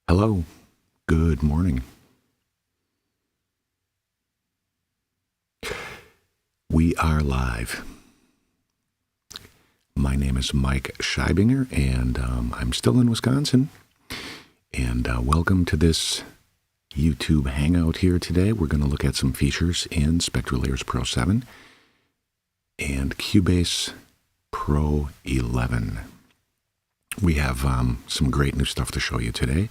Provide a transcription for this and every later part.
Hello, good morning. We are live. My name is Mike Scheibinger, and I'm still in Wisconsin. And welcome to this YouTube Hangout here today. We're going to look at some features in SpectraLayers Pro 7 and Cubase Pro 11. We have some great new stuff to show you today,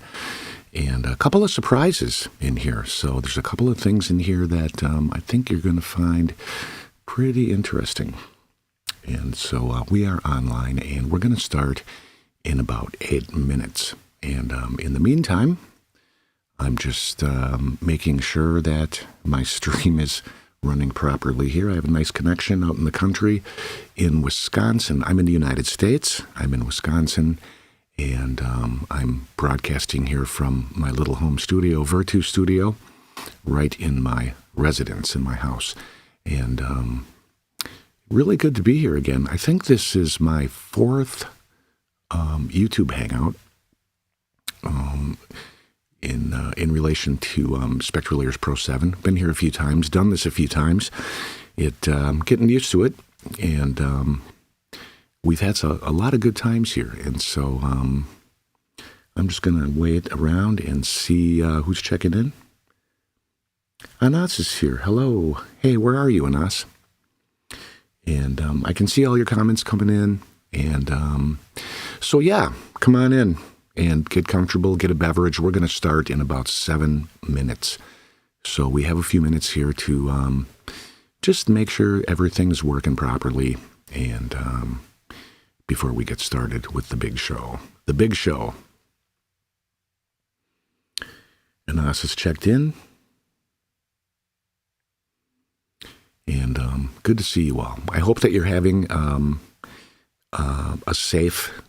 and a couple of surprises in here. So there's a couple of things in here that I think you're going to find pretty interesting. And so we are online, and we're going to start in about 8 minutes. And in the meantime, I'm just making sure that my stream is running properly here. I have a nice connection out in the country in Wisconsin. I'm in the United States. I'm in Wisconsin, and I'm broadcasting here from my little home studio, Virtu Studio, right in my residence, in my house. And really good to be here again. I think this is my fourth YouTube Hangout in relation to SpectraLayers Pro 7. Been here a few times, done this a few times. Getting used to it, and we've had a lot of good times here. And so I'm just going to wait around and see who's checking in. Anas is here. Hello. Hey, where are you, Anas? And I can see all your comments coming in. And so, yeah, come on in and get comfortable, get a beverage. We're going to start in about 7 minutes. So we have a few minutes here to just make sure everything's working properly, and before we get started with the big show. The big show. Anas has checked in. And good to see you all. I hope that you're having a safe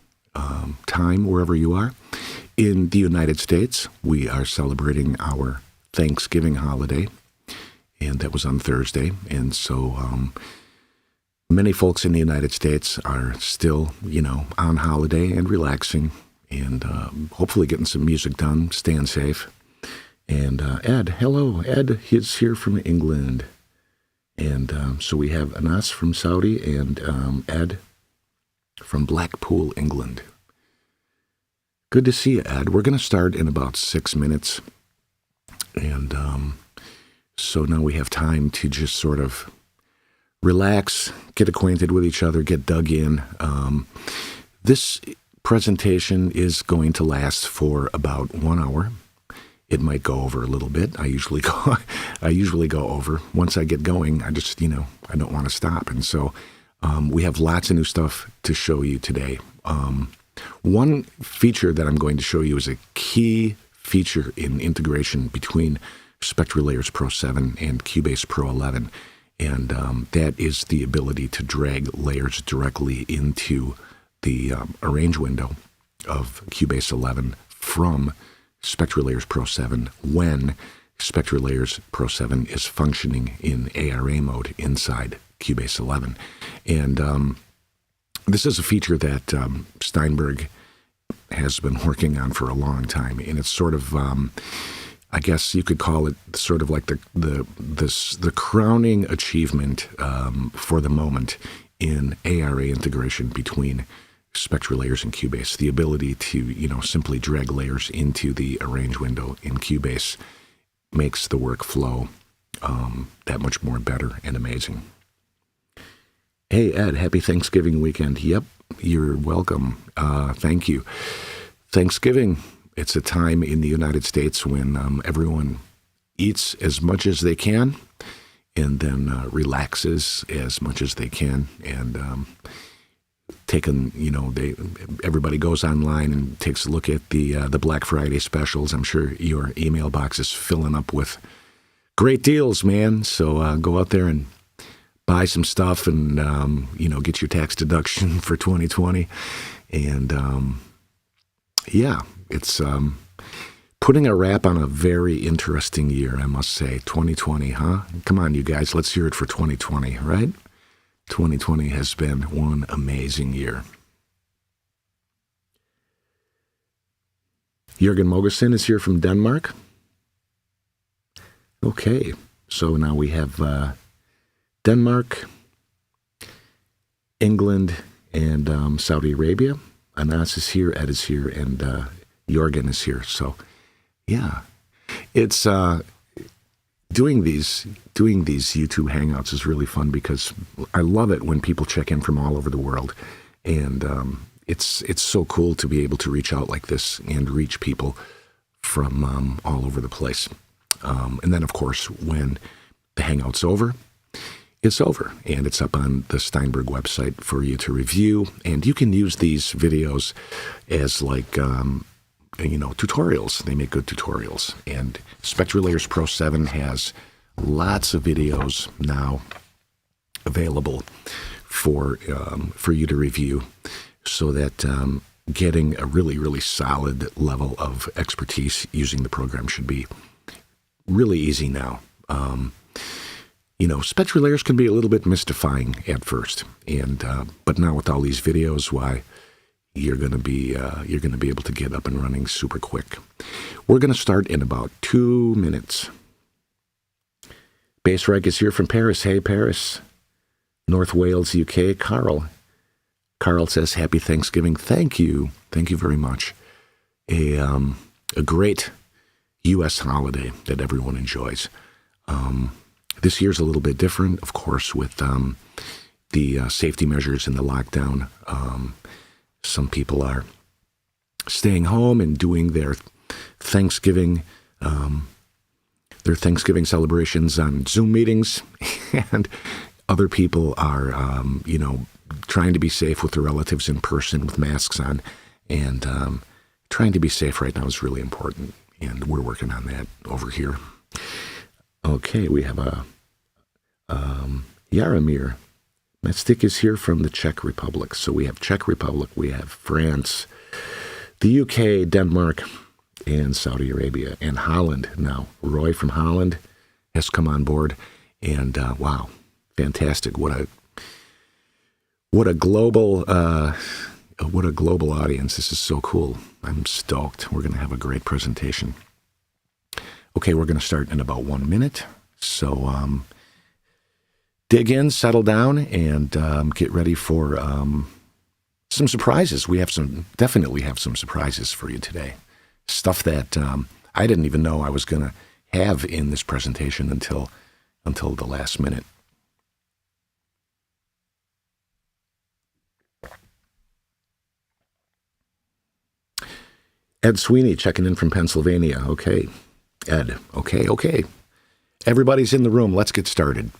time wherever you are. In the United States, we are celebrating our Thanksgiving holiday, and that was on Thursday. And so many folks in the United States are still, on holiday and relaxing, and hopefully getting some music done, staying safe. And Ed, hello. Ed is here from England. And so we have Anas from Saudi and Ed from Blackpool, England. Good to see you, Ed. We're going to start in about 6 minutes. And so now we have time to just sort of relax, get acquainted with each other, get dug in. This presentation is going to last for about 1 hour. It might go over a little bit. I usually go over. Once I get going, I just, I don't want to stop. And so we have lots of new stuff to show you today. One feature that I'm going to show you is a key feature in integration between SpectraLayers Pro 7 and Cubase Pro 11. And that is the ability to drag layers directly into the arrange window of Cubase 11 from SpectraLayers Pro 7 when SpectraLayers Pro 7 is functioning in ARA mode inside Cubase 11. And this is a feature that Steinberg has been working on for a long time, and it's sort of, I guess you could call it sort of like the crowning achievement for the moment in ARA integration between SpectraLayers and Cubase. The ability to, simply drag layers into the arrange window in Cubase makes the workflow that much more better and amazing. Hey, Ed, happy Thanksgiving weekend. Yep, you're welcome. Thank you. Thanksgiving, it's a time in the United States when everyone eats as much as they can and then relaxes as much as they can. And everybody goes online and takes a look at the Black Friday specials. I'm sure your email box is filling up with great deals, man. So go out there and buy some stuff and, get your tax deduction for 2020. And, it's putting a wrap on a very interesting year, I must say. 2020, huh? Come on, you guys, let's hear it for 2020, right? 2020 has been one amazing year. Jürgen Mogensen is here from Denmark. Okay, so now we have Denmark, England, and Saudi Arabia. Anas is here, Ed is here, and Jürgen is here. So, yeah, it's doing these YouTube Hangouts is really fun because I love it when people check in from all over the world, and it's so cool to be able to reach out like this and reach people from all over the place. And then, of course, when the Hangout's over, it's over, and it's up on the Steinberg website for you to review. And you can use these videos as like, tutorials. They make good tutorials. And SpectraLayers Pro 7 has lots of videos now available for you to review, so that getting a really, really solid level of expertise using the program should be really easy now. SpectraLayers can be a little bit mystifying at first, and but now with all these videos, why, you're going to be able to get up and running super quick. We're going to start in about 2 minutes. Bassrike is here from Paris. Hey, Paris, North Wales, UK. Carl says happy Thanksgiving. Thank you very much. A great U.S. holiday that everyone enjoys. This year's a little bit different, of course, with the safety measures and the lockdown. Some people are staying home and doing their Thanksgiving celebrations on Zoom meetings, and other people are, trying to be safe with their relatives in person with masks on, and trying to be safe right now is really important, and we're working on that over here. Okay, we have a Jaromir. Mestik is here from the Czech Republic. So we have Czech Republic, we have France, the UK, Denmark, and Saudi Arabia, and Holland now. Roy from Holland has come on board, and wow, fantastic! What a global audience! This is so cool. I'm stoked. We're going to have a great presentation. Okay, we're going to start in about 1 minute. So dig in, settle down, and get ready for some surprises. We definitely have some surprises for you today. Stuff that I didn't even know I was going to have in this presentation until the last minute. Ed Sweeney checking in from Pennsylvania. Okay. Ed, okay. Everybody's in the room. Let's get started.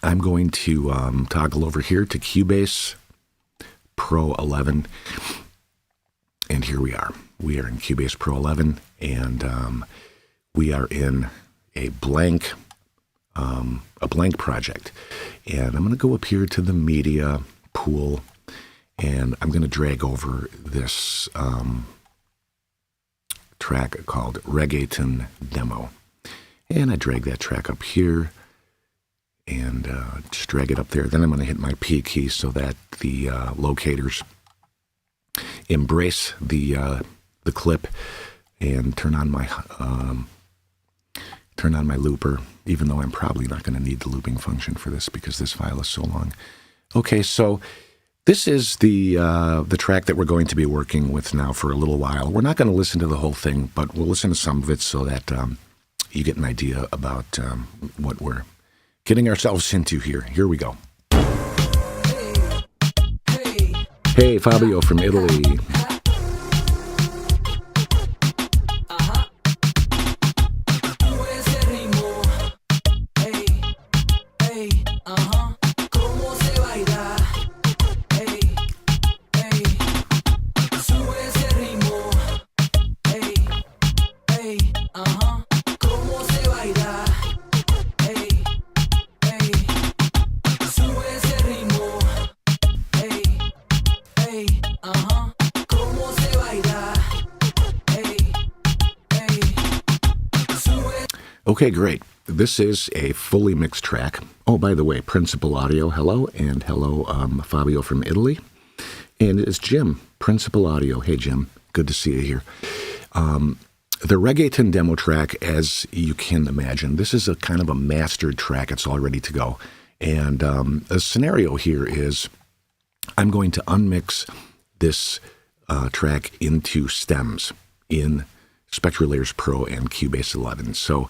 I'm going to toggle over here to Cubase Pro 11. And here we are. We are in Cubase Pro 11, and we are in a blank project. And I'm going to go up here to the media pool, and I'm going to drag over this track called Reggaeton Demo. And I drag that track up here and just drag it up there. Then I'm going to hit my P key so that the locators embrace the clip and turn on my looper, even though I'm probably not going to need the looping function for this because this file is so long. Okay, so this is the track that we're going to be working with now for a little while. We're not going to listen to the whole thing, but we'll listen to some of it so that you get an idea about what we're getting ourselves into here. Here we go. Hey, Fabio from Italy. Okay, great. This is a fully mixed track. Oh, by the way, Principal Audio, hello, and hello, Fabio from Italy. And it's Jim, Principal Audio. Hey, Jim, good to see you here. The reggaeton demo track, as you can imagine, this is a kind of a mastered track. It's all ready to go. And the scenario here is I'm going to unmix this track into stems in SpectraLayers Pro and Cubase 11. So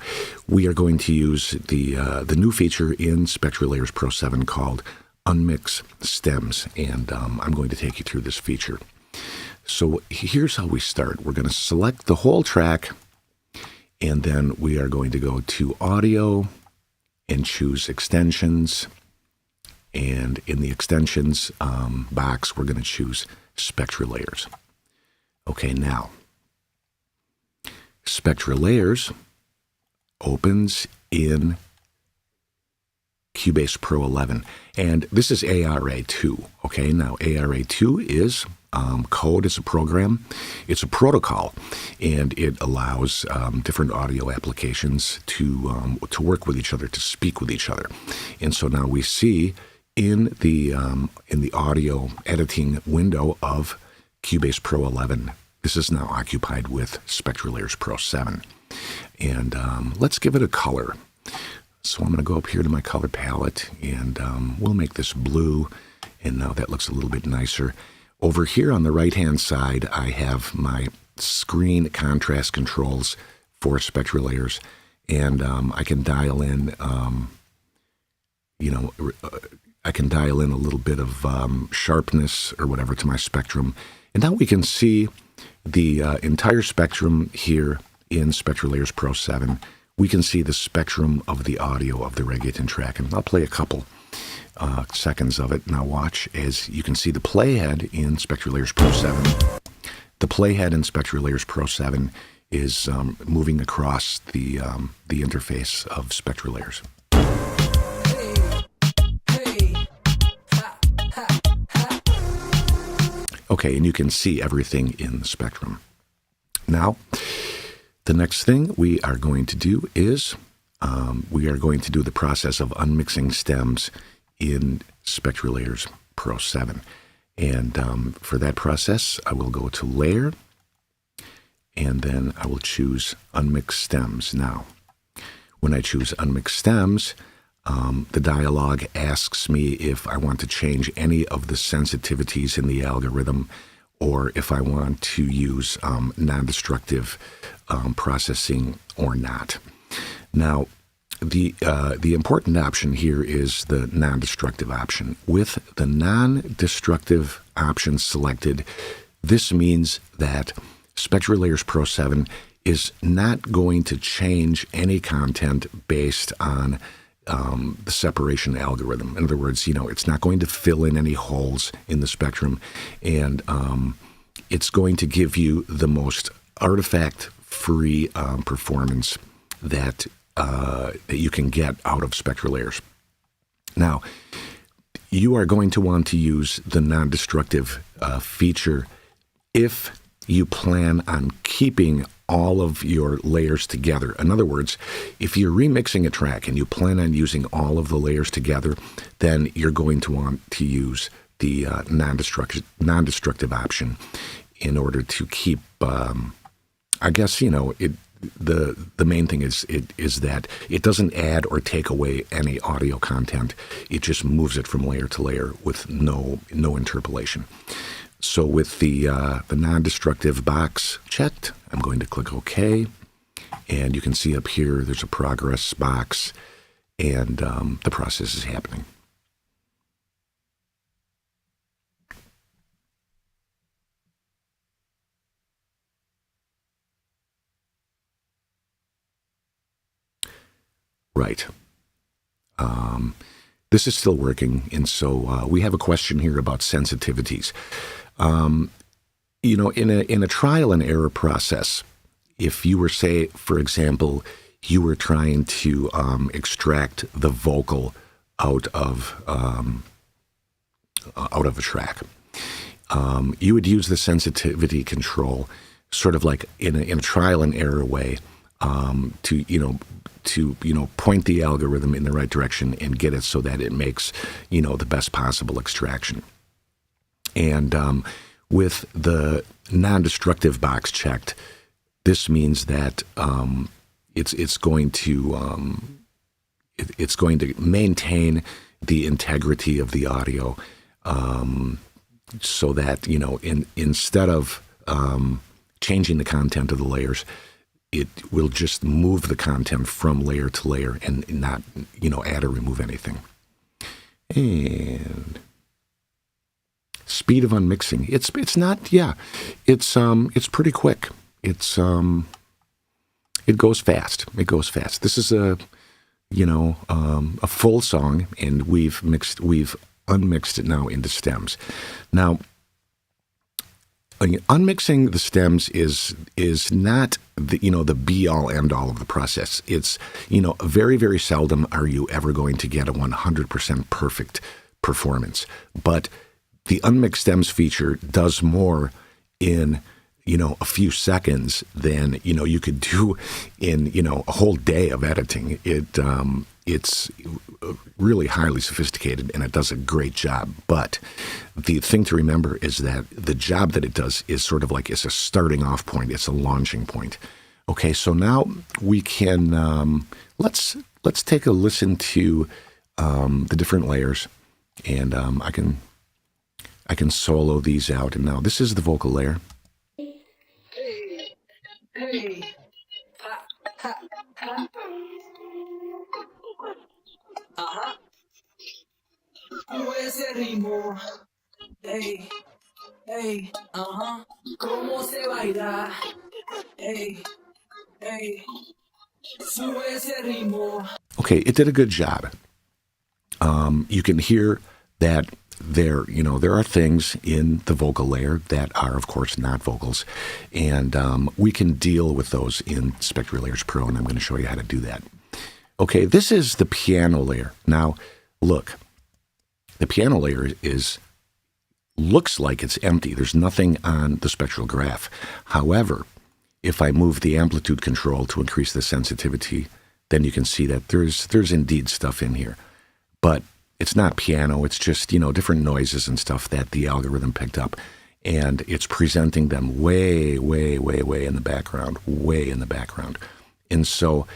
we are going to use the new feature in SpectraLayers Pro 7 called Unmix Stems. And I'm going to take you through this feature. So here's how we start. We're going to select the whole track, and then we are going to go to Audio and choose Extensions. And in the Extensions box, we're going to choose SpectraLayers. Okay, now, SpectraLayers opens in Cubase Pro 11. And this is ARA 2. Okay, now ARA 2 is code. It's a program. It's a protocol, and it allows different audio applications to work with each other, to speak with each other. And so now we see in the audio editing window of Cubase Pro 11, this is now occupied with SpectraLayers Pro 7. And let's give it a color. So I'm going to go up here to my color palette, and we'll make this blue. And now that looks a little bit nicer. Over here on the right-hand side, I have my screen contrast controls for SpectraLayers, and I can dial in, I can dial in a little bit of sharpness or whatever to my spectrum. And now we can see the entire spectrum here in SpectraLayers Pro 7. We can see the spectrum of the audio of the reggaeton track, and I'll play a couple seconds of it. Now watch as you can see the playhead in SpectraLayers Pro 7. The playhead in SpectraLayers Pro 7 is moving across the interface of SpectraLayers. Okay, and you can see everything in the spectrum. Now, the next thing we are going to do is we are going to do the process of unmixing stems in SpectraLayers Pro 7. And for that process, I will go to Layer, and then I will choose Unmix Stems. Now, when I choose Unmix Stems, the dialog asks me if I want to change any of the sensitivities in the algorithm, or if I want to use non-destructive processing or not. Now, the important option here is the non-destructive option. With the non-destructive option selected, this means that SpectraLayers Pro 7 is not going to change any content based on the separation algorithm. In other words, it's not going to fill in any holes in the spectrum, and it's going to give you the most artifact-free performance that you can get out of SpectraLayers. Now, you are going to want to use the non-destructive feature if you plan on keeping all of your layers together. In other words, if you're remixing a track and you plan on using all of the layers together, then you're going to want to use the non-destructive option in order to keep, I guess, the main thing is that it doesn't add or take away any audio content. It just moves it from layer to layer with no interpolation. So with the non-destructive box checked, I'm going to click OK, and you can see up here there's a progress box, and the process is happening. Right. This is still working, and so we have a question here about sensitivities. In a trial and error process, if you were, say, for example, you were trying to extract the vocal out of a track, you would use the sensitivity control sort of like in a trial and error way to point the algorithm in the right direction and get it so that it makes the best possible extraction. And with the non-destructive box checked, This means that it's going to maintain the integrity of the audio, so that instead of changing the content of the layers, it will just move the content from layer to layer and not add or remove anything. And speed of unmixing. It's not, yeah. It's pretty quick. It goes fast. It goes fast. This is a full song, and we've unmixed it now into stems. Now, unmixing the stems is not the be all end all of the process. It's very, very seldom are you ever going to get a 100% perfect performance, but the unmixed stems feature does more in a few seconds than you could do in a whole day of editing. It's really highly sophisticated, and it does a great job. But the thing to remember is that the job that it does is sort of like it's a starting off point. It's a launching point. Okay, so now we can let's take a listen to the different layers, and I can solo these out. And now this is the vocal layer. Hey, ha, ha, ha. Ajá. Ese ritmo. Hey, hey, ajá. ¿Cómo se baila? Hey, hey. Sube ese ritmo. Okay, it did a good job. You can hear that there are things in the vocal layer that are, of course, not vocals, and we can deal with those in SpectraLayers Pro, and I'm going to show you how to do that. Okay, this is the piano layer. Now, look, the piano layer looks like it's empty. There's nothing on the spectral graph. However, if I move the amplitude control to increase the sensitivity, then you can see that there's indeed stuff in here. But it's not piano. It's just, different noises and stuff that the algorithm picked up. And it's presenting them way, way, way, way in the background, way in the background. And so,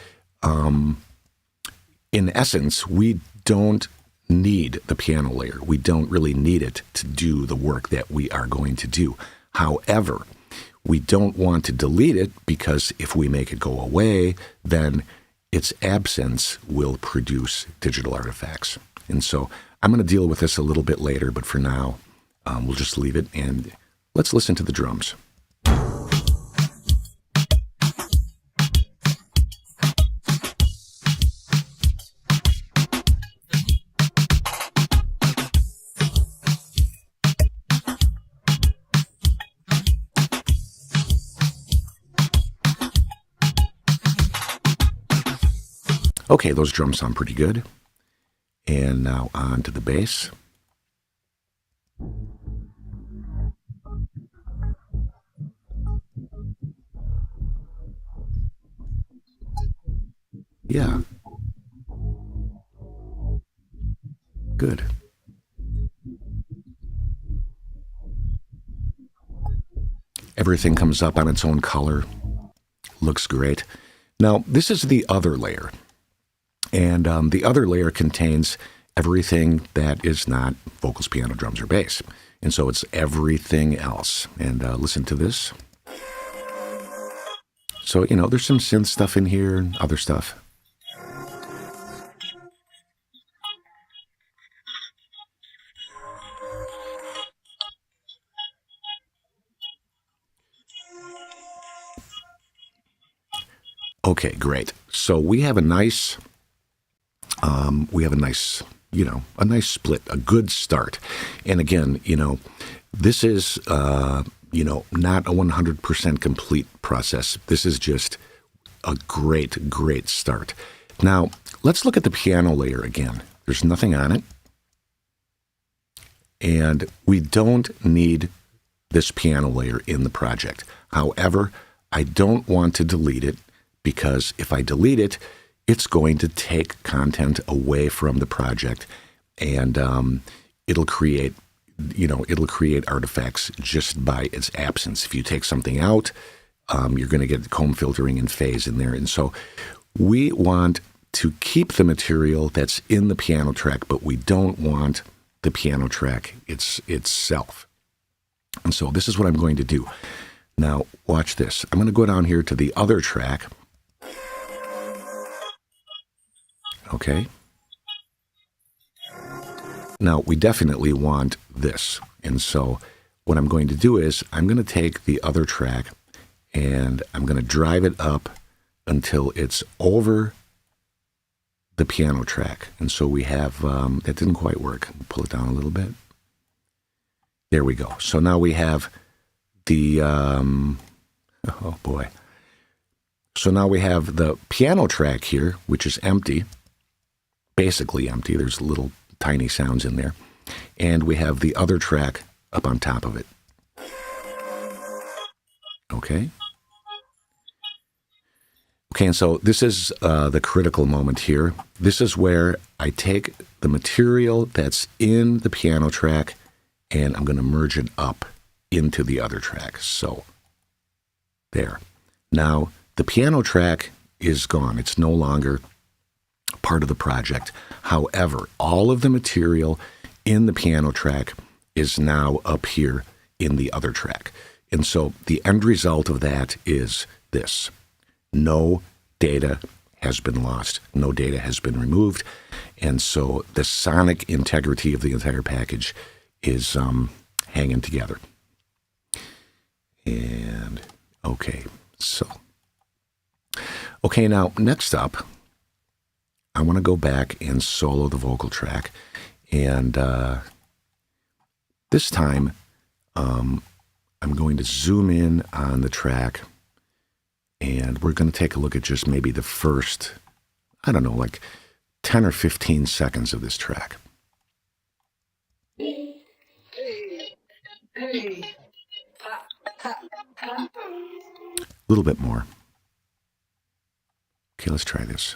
in essence, we don't need the piano layer. We don't really need it to do the work that we are going to do. However, we don't want to delete it, because if we make it go away, then its absence will produce digital artifacts. And so I'm going to deal with this a little bit later, but for now, we'll just leave it, and let's listen to the drums. Okay, those drums sound pretty good. And now on to the bass. Yeah. Good. Everything comes up on its own color. Looks great. Now, this is the other layer. And the other layer contains everything that is not vocals, piano, drums, or bass. And so it's everything else. And listen to this. So, there's some synth stuff in here and other stuff. Okay, great. So we have a nice split, a good start. And again, this is, not a 100% complete process. This is just a great, great start. Now, let's look at the piano layer again. There's nothing on it. And we don't need this piano layer in the project. However, I don't want to delete it, because if I delete it, it's going to take content away from the project, and it'll create artifacts just by its absence. If you take something out, you're going to get comb filtering and phase in there. And so we want to keep the material that's in the piano track, but we don't want the piano track itself. And so this is what I'm going to do. Now, watch this. I'm going to go down here to the other track. Okay. Now, we definitely want this. And so what I'm going to do is I'm going to take the other track and I'm going to drive it up until it's over the piano track. And so we have, that didn't quite work. Pull it down a little bit. There we go. So now we have the, oh boy. So now we have the piano track here, which is empty, basically empty. There's little tiny sounds in there. And we have the other track up on top of it. Okay. Okay, and so this is the critical moment here. This is where I take the material that's in the piano track and I'm going to merge it up into the other track. So there. Now, the piano track is gone. It's no longer part of the project. However, all of the material in the piano track is now up here in the other track. And so the end result of that is this. No data has been lost. No data has been removed. And so the sonic integrity of the entire package is hanging together. And okay, so. Okay, now next up, I want to go back and solo the vocal track. And this time, I'm going to zoom in on the track. And we're going to take a look at just maybe the first, I don't know, like 10 or 15 seconds of this track. A little bit more. Okay, let's try this.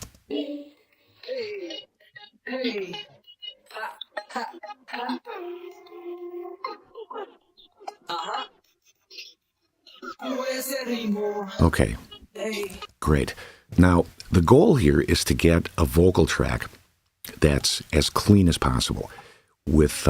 Okay, great. Now, the goal here is to get a vocal track that's as clean as possible with,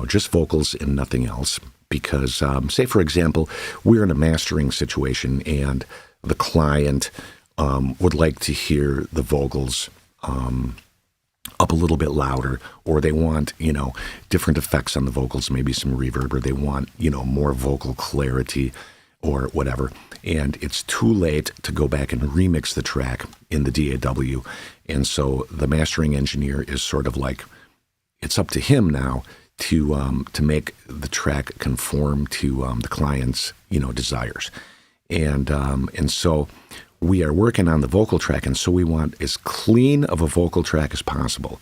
just vocals and nothing else. Because, say, for example, we're in a mastering situation and the client would like to hear the vocals up a little bit louder, or they want, different effects on the vocals, maybe some reverb, or they want, more vocal clarity or whatever. And it's too late to go back and remix the track in the DAW. And so the mastering engineer is sort of like, it's up to him now to make the track conform to the client's, desires. And so we are working on the vocal track, and so we want as clean of a vocal track as possible.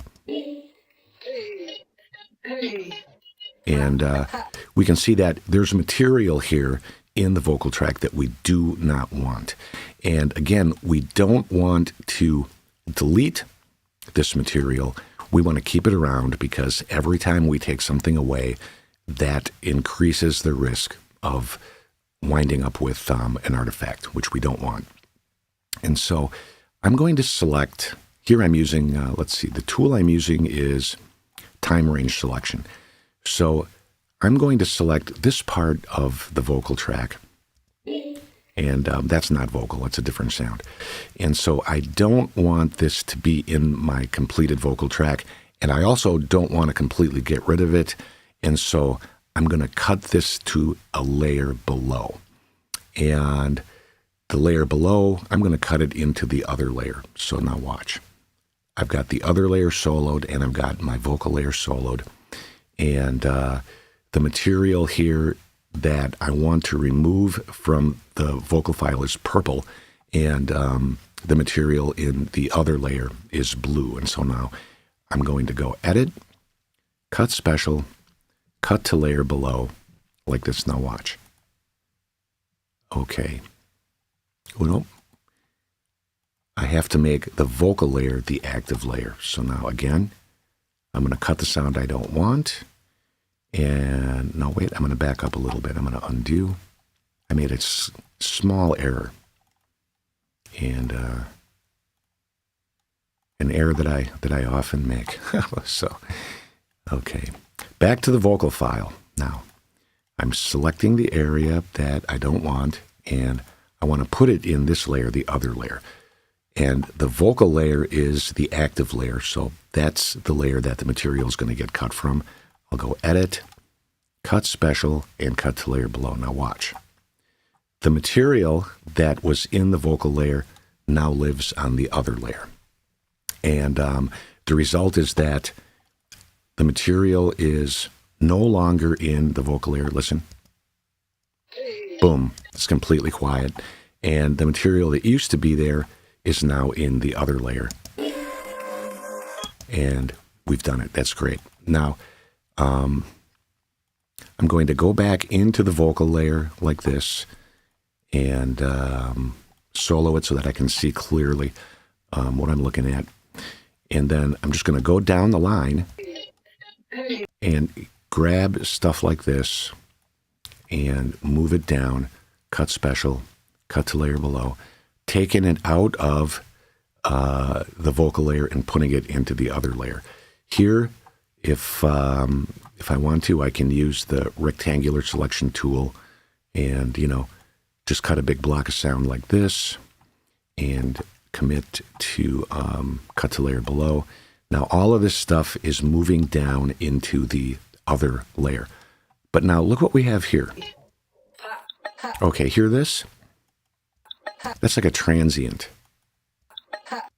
And we can see that there's material here in the vocal track that we do not want. And again, we don't want to delete this material. We want to keep it around because every time we take something away, that increases the risk of winding up with an artifact, which we don't want. And so I'm going to select, here I'm using, the tool I'm using is time range selection. So I'm going to select this part of the vocal track, and that's not vocal, it's a different sound. And so I don't want this to be in my completed vocal track, and I also don't want to completely get rid of it, and so I'm going to cut this to a layer below. And the layer below, I'm going to cut it into the other layer. So now watch. I've got the other layer soloed, and I've got my vocal layer soloed. And the material here that I want to remove from the vocal file is purple, and the material in the other layer is blue. And so now I'm going to go Edit, Cut Special, Cut to Layer Below, like this. Now watch. Okay. Well, I have to make the vocal layer the active layer. So now again, I'm going to cut the sound I don't want. And no, wait, I'm going to back up a little bit. I'm going to undo. I made a small error, and an error that I often make. So, okay, back to the vocal file. Now, I'm selecting the area that I don't want, and I want to put it in this layer, the other layer. And the vocal layer is the active layer, so that's the layer that the material is going to get cut from. I'll go Edit, Cut Special, and Cut to Layer Below. Now watch. The material that was in the vocal layer now lives on the other layer. And the result is that the material is no longer in the vocal layer. Listen. Boom. It's completely quiet. And the material that used to be there is now in the other layer. And we've done it. That's great. Now, I'm going to go back into the vocal layer like this and solo it so that I can see clearly what I'm looking at. And then I'm just going to go down the line and grab stuff like this and move it down, cut special, cut to layer below, taking it out of the vocal layer and putting it into the other layer. Here, if I want to, I can use the rectangular selection tool and, just cut a big block of sound like this and commit to cut to layer below. Now, all of this stuff is moving down into the other layer. But now look what we have here. Okay, hear this? That's like a transient.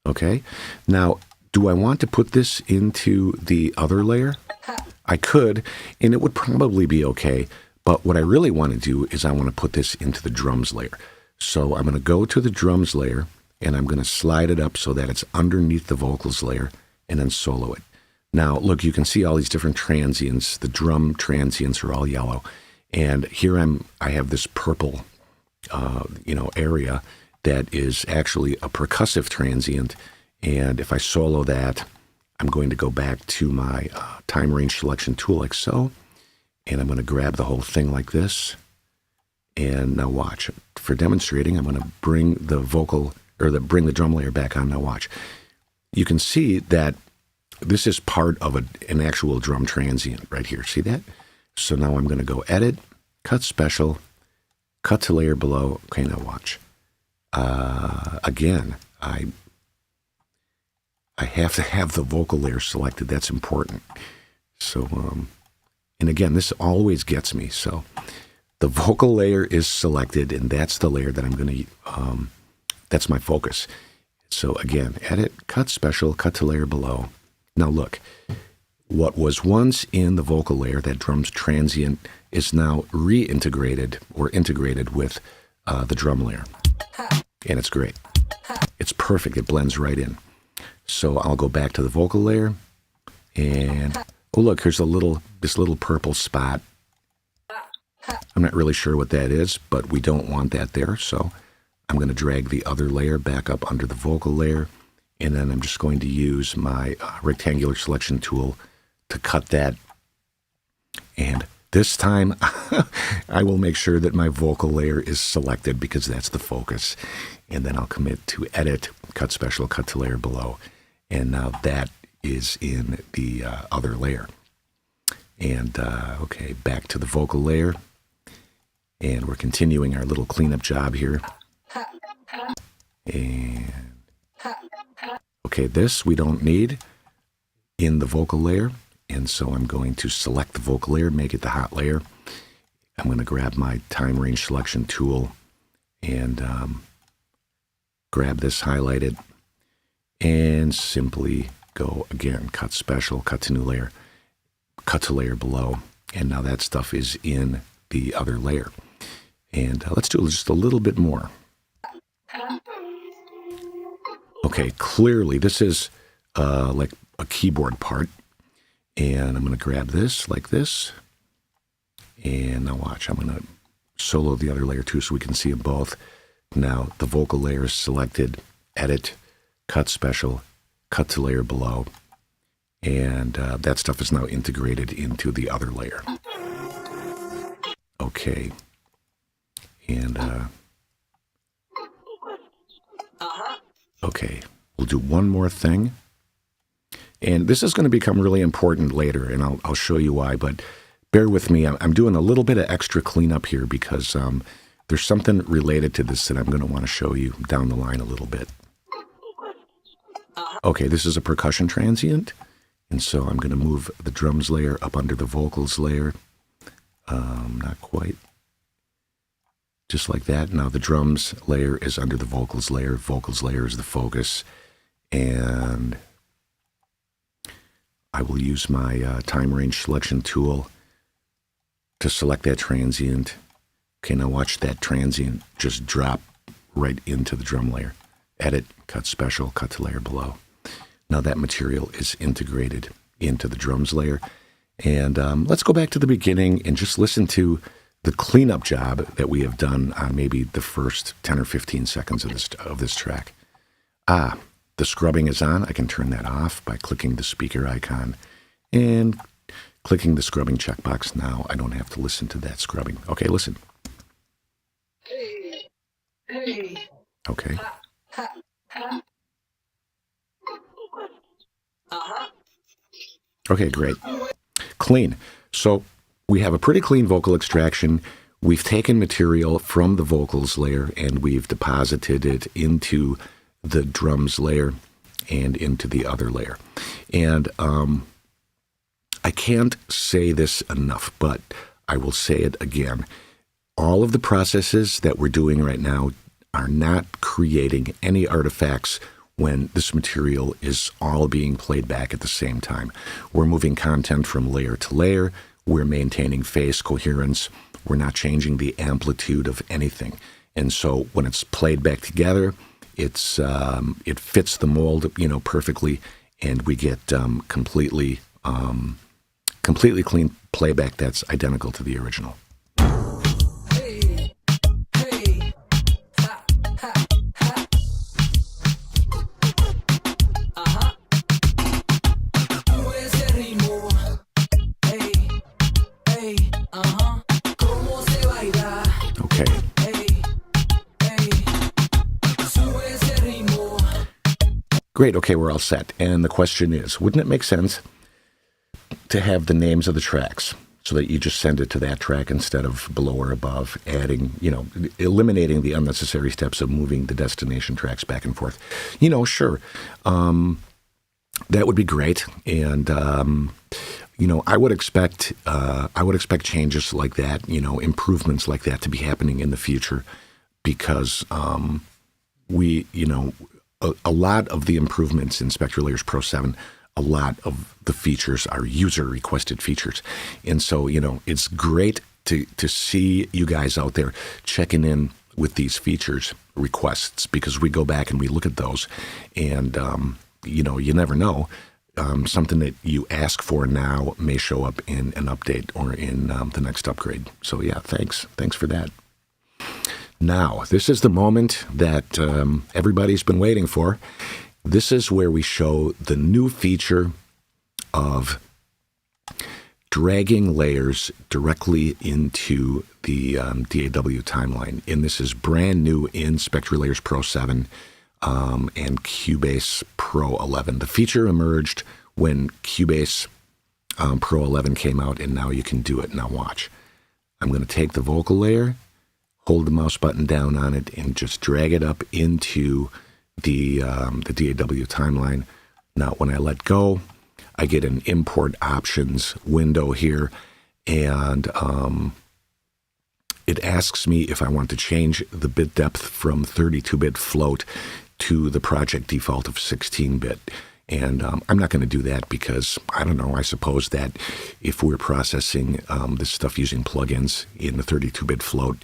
Okay, now, do I want to put this into the other layer? I could, and it would probably be okay. But what I really want to do is I want to put this into the drums layer. So I'm going to go to the drums layer, and I'm going to slide it up so that it's underneath the vocals layer, and then solo it. Now, look, you can see all these different transients. The drum transients are all yellow. And here I have this purple, area that is actually a percussive transient. And if I solo that, I'm going to go back to my time range selection tool like so. And I'm going to grab the whole thing like this. And now watch. For demonstrating, I'm going to bring the bring the drum layer back on. Now watch. You can see that this is part of an actual drum transient right here. See that? So now I'm going to go Edit, Cut Special, Cut to Layer Below. Okay, now watch. Again, I have to have the vocal layer selected. That's important. So, and again, this always gets me. So the vocal layer is selected, and that's the layer that I'm going to, that's my focus. So again, Edit, Cut Special, Cut to Layer Below. Now look, what was once in the vocal layer, that drums transient, is now reintegrated or integrated with the drum layer. And it's great. It's perfect. It blends right in. So I'll go back to the vocal layer, and oh look, here's this little purple spot. I'm not really sure what that is, but we don't want that there. So I'm going to drag the other layer back up under the vocal layer, and then I'm just going to use my rectangular selection tool to cut that. And this time, I will make sure that my vocal layer is selected because that's the focus. And then I'll commit to Edit, Cut Special, Cut to Layer Below. And now that is in the other layer. And okay, back to the vocal layer. And we're continuing our little cleanup job here. And okay, this we don't need in the vocal layer. And so I'm going to select the vocal layer, make it the hot layer. I'm going to grab my time range selection tool and grab this highlighted and simply go again, cut special, cut to new layer, cut to layer below. And now that stuff is in the other layer. And let's do just a little bit more. Okay, clearly this is like a keyboard part. And I'm going to grab this like this. And now watch, I'm going to solo the other layer too so we can see them both. Now the vocal layer is selected, Edit, Cut Special, Cut to Layer Below. And that stuff is now integrated into the other layer. Okay. And, okay, we'll do one more thing. And this is going to become really important later, and I'll show you why, but bear with me. I'm doing a little bit of extra cleanup here because there's something related to this that I'm going to want to show you down the line a little bit. Okay, this is a percussion transient, and so I'm going to move the drums layer up under the vocals layer. Not quite. Just like that. Now the drums layer is under the vocals layer. Vocals layer is the focus. And I will use my time range selection tool to select that transient. Okay, now watch that transient just drop right into the drum layer. Edit, cut special, cut to layer below. Now that material is integrated into the drums layer. And let's go back to the beginning and just listen to the cleanup job that we have done on maybe the first 10 or 15 seconds of this track. The scrubbing is on. I can turn that off by clicking the speaker icon and clicking the scrubbing checkbox. Now I don't have to listen to that scrubbing. Okay, listen. Okay. Okay, great. Clean. So we have a pretty clean vocal extraction. We've taken material from the vocals layer and we've deposited it into the drums layer and into the other layer. And I can't say this enough, but I will say it again. All of the processes that we're doing right now are not creating any artifacts when this material is all being played back at the same time. We're moving content from layer to layer. We're maintaining phase coherence. We're not changing the amplitude of anything. And so when it's played back together, it fits the mold, perfectly, and we get completely clean playback that's identical to the original. Great, okay, we're all set. And the question is, wouldn't it make sense to have the names of the tracks so that you just send it to that track instead of below or above, adding, eliminating the unnecessary steps of moving the destination tracks back and forth? Sure, that would be great. And, I would expect changes like that, improvements like that to be happening in the future because a lot of the improvements in SpectraLayers Pro 7, a lot of the features are user-requested features. And so, it's great to see you guys out there checking in with these features requests because we go back and we look at those and, you never know. Something that you ask for now may show up in an update or in the next upgrade. So, yeah, thanks. Thanks for that. Now, this is the moment that everybody's been waiting for. This is where we show the new feature of dragging layers directly into the DAW timeline. And this is brand new in SpectraLayers Pro 7 and Cubase Pro 11. The feature emerged when Cubase Pro 11 came out, and now you can do it. Now watch. I'm going to take the vocal layer, hold the mouse button down on it, and just drag it up into the DAW timeline. Now, when I let go, I get an import options window here, and it asks me if I want to change the bit depth from 32-bit float to the project default of 16-bit. And I'm not going to do that because, I don't know, I suppose that if we're processing this stuff using plugins in the 32-bit float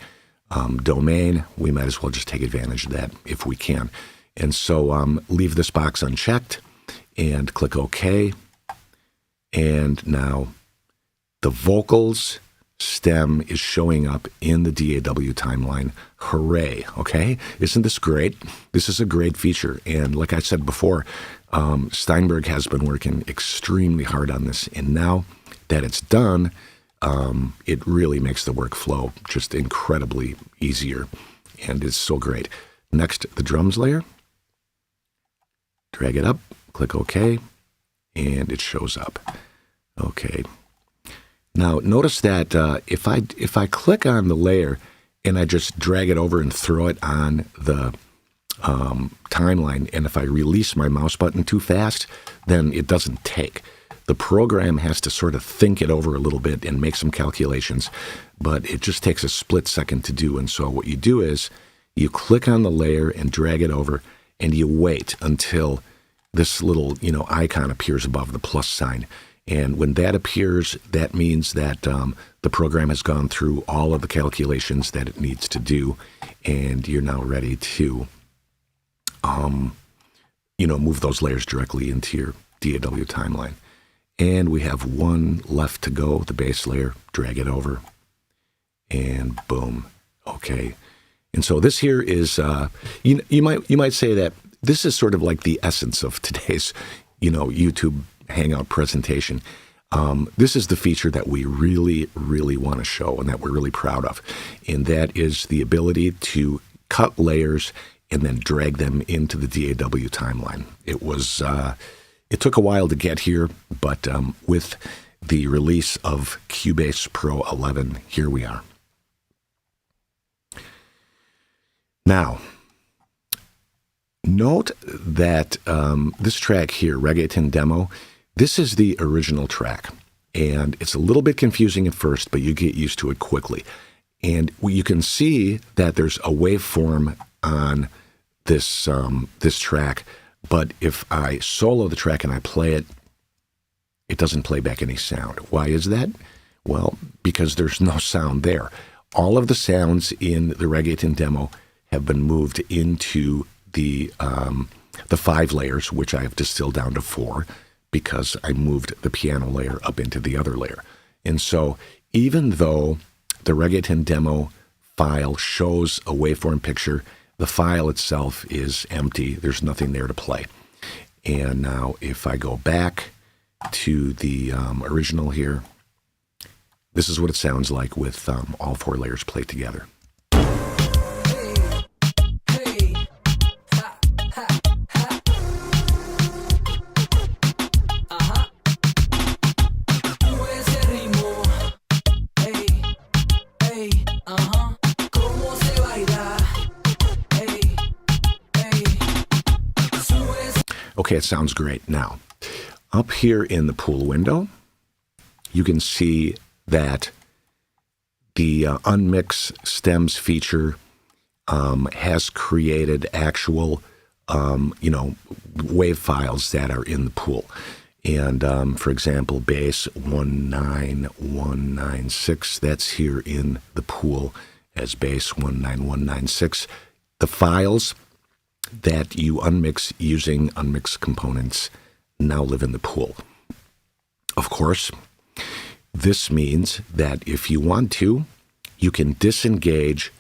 domain, we might as well just take advantage of that if we can. And so leave this box unchecked and click OK. And now the vocals stem is showing up in the DAW timeline. Hooray, okay? Isn't this great? This is a great feature. And like I said before, Steinberg has been working extremely hard on this. And now that it's done, it really makes the workflow just incredibly easier, and it's so great. Next, the drums layer. Drag it up, click OK, and it shows up. Okay. Now notice that if I click on the layer and I just drag it over and throw it on the timeline, and if I release my mouse button too fast, then it doesn't take. The program has to sort of think it over a little bit and make some calculations, but it just takes a split second to do. And so what you do is you click on the layer and drag it over, and you wait until this little, icon appears above the plus sign. And when that appears, that means that the program has gone through all of the calculations that it needs to do, and you're now ready to, move those layers directly into your DAW timeline. And we have one left to go, the base layer. Drag it over, and boom. Okay. And so this here is, you might say that this is sort of like the essence of today's, YouTube Hangout presentation. This is the feature that we really, really want to show and that we're really proud of. And that is the ability to cut layers and then drag them into the DAW timeline. It took a while to get here, but with the release of Cubase Pro 11, here we are. Now, note that this track here, Reggaeton Demo, this is the original track, and it's a little bit confusing at first, but you get used to it quickly. And you can see that there's a waveform on this this track, but if I solo the track and I play it, it doesn't play back any sound. Why is that? Well, because there's no sound there. All of the sounds in the Reggaeton Demo have been moved into the 5 layers, which I have distilled down to 4, because I moved the piano layer up into the other layer. And so even though the Reggaeton Demo file shows a waveform picture, the file itself is empty. There's nothing there to play. And now if I go back to the original here, this is what it sounds like with all 4 layers played together. Okay, it sounds great. Now, up here in the pool window, you can see that the Unmix stems feature has created actual, wave files that are in the pool. And for example, bass 19196, that's here in the pool as bass 19196. The files that you unmix using Unmix components now live in the pool. Of course, this means that if you want to, you can disengage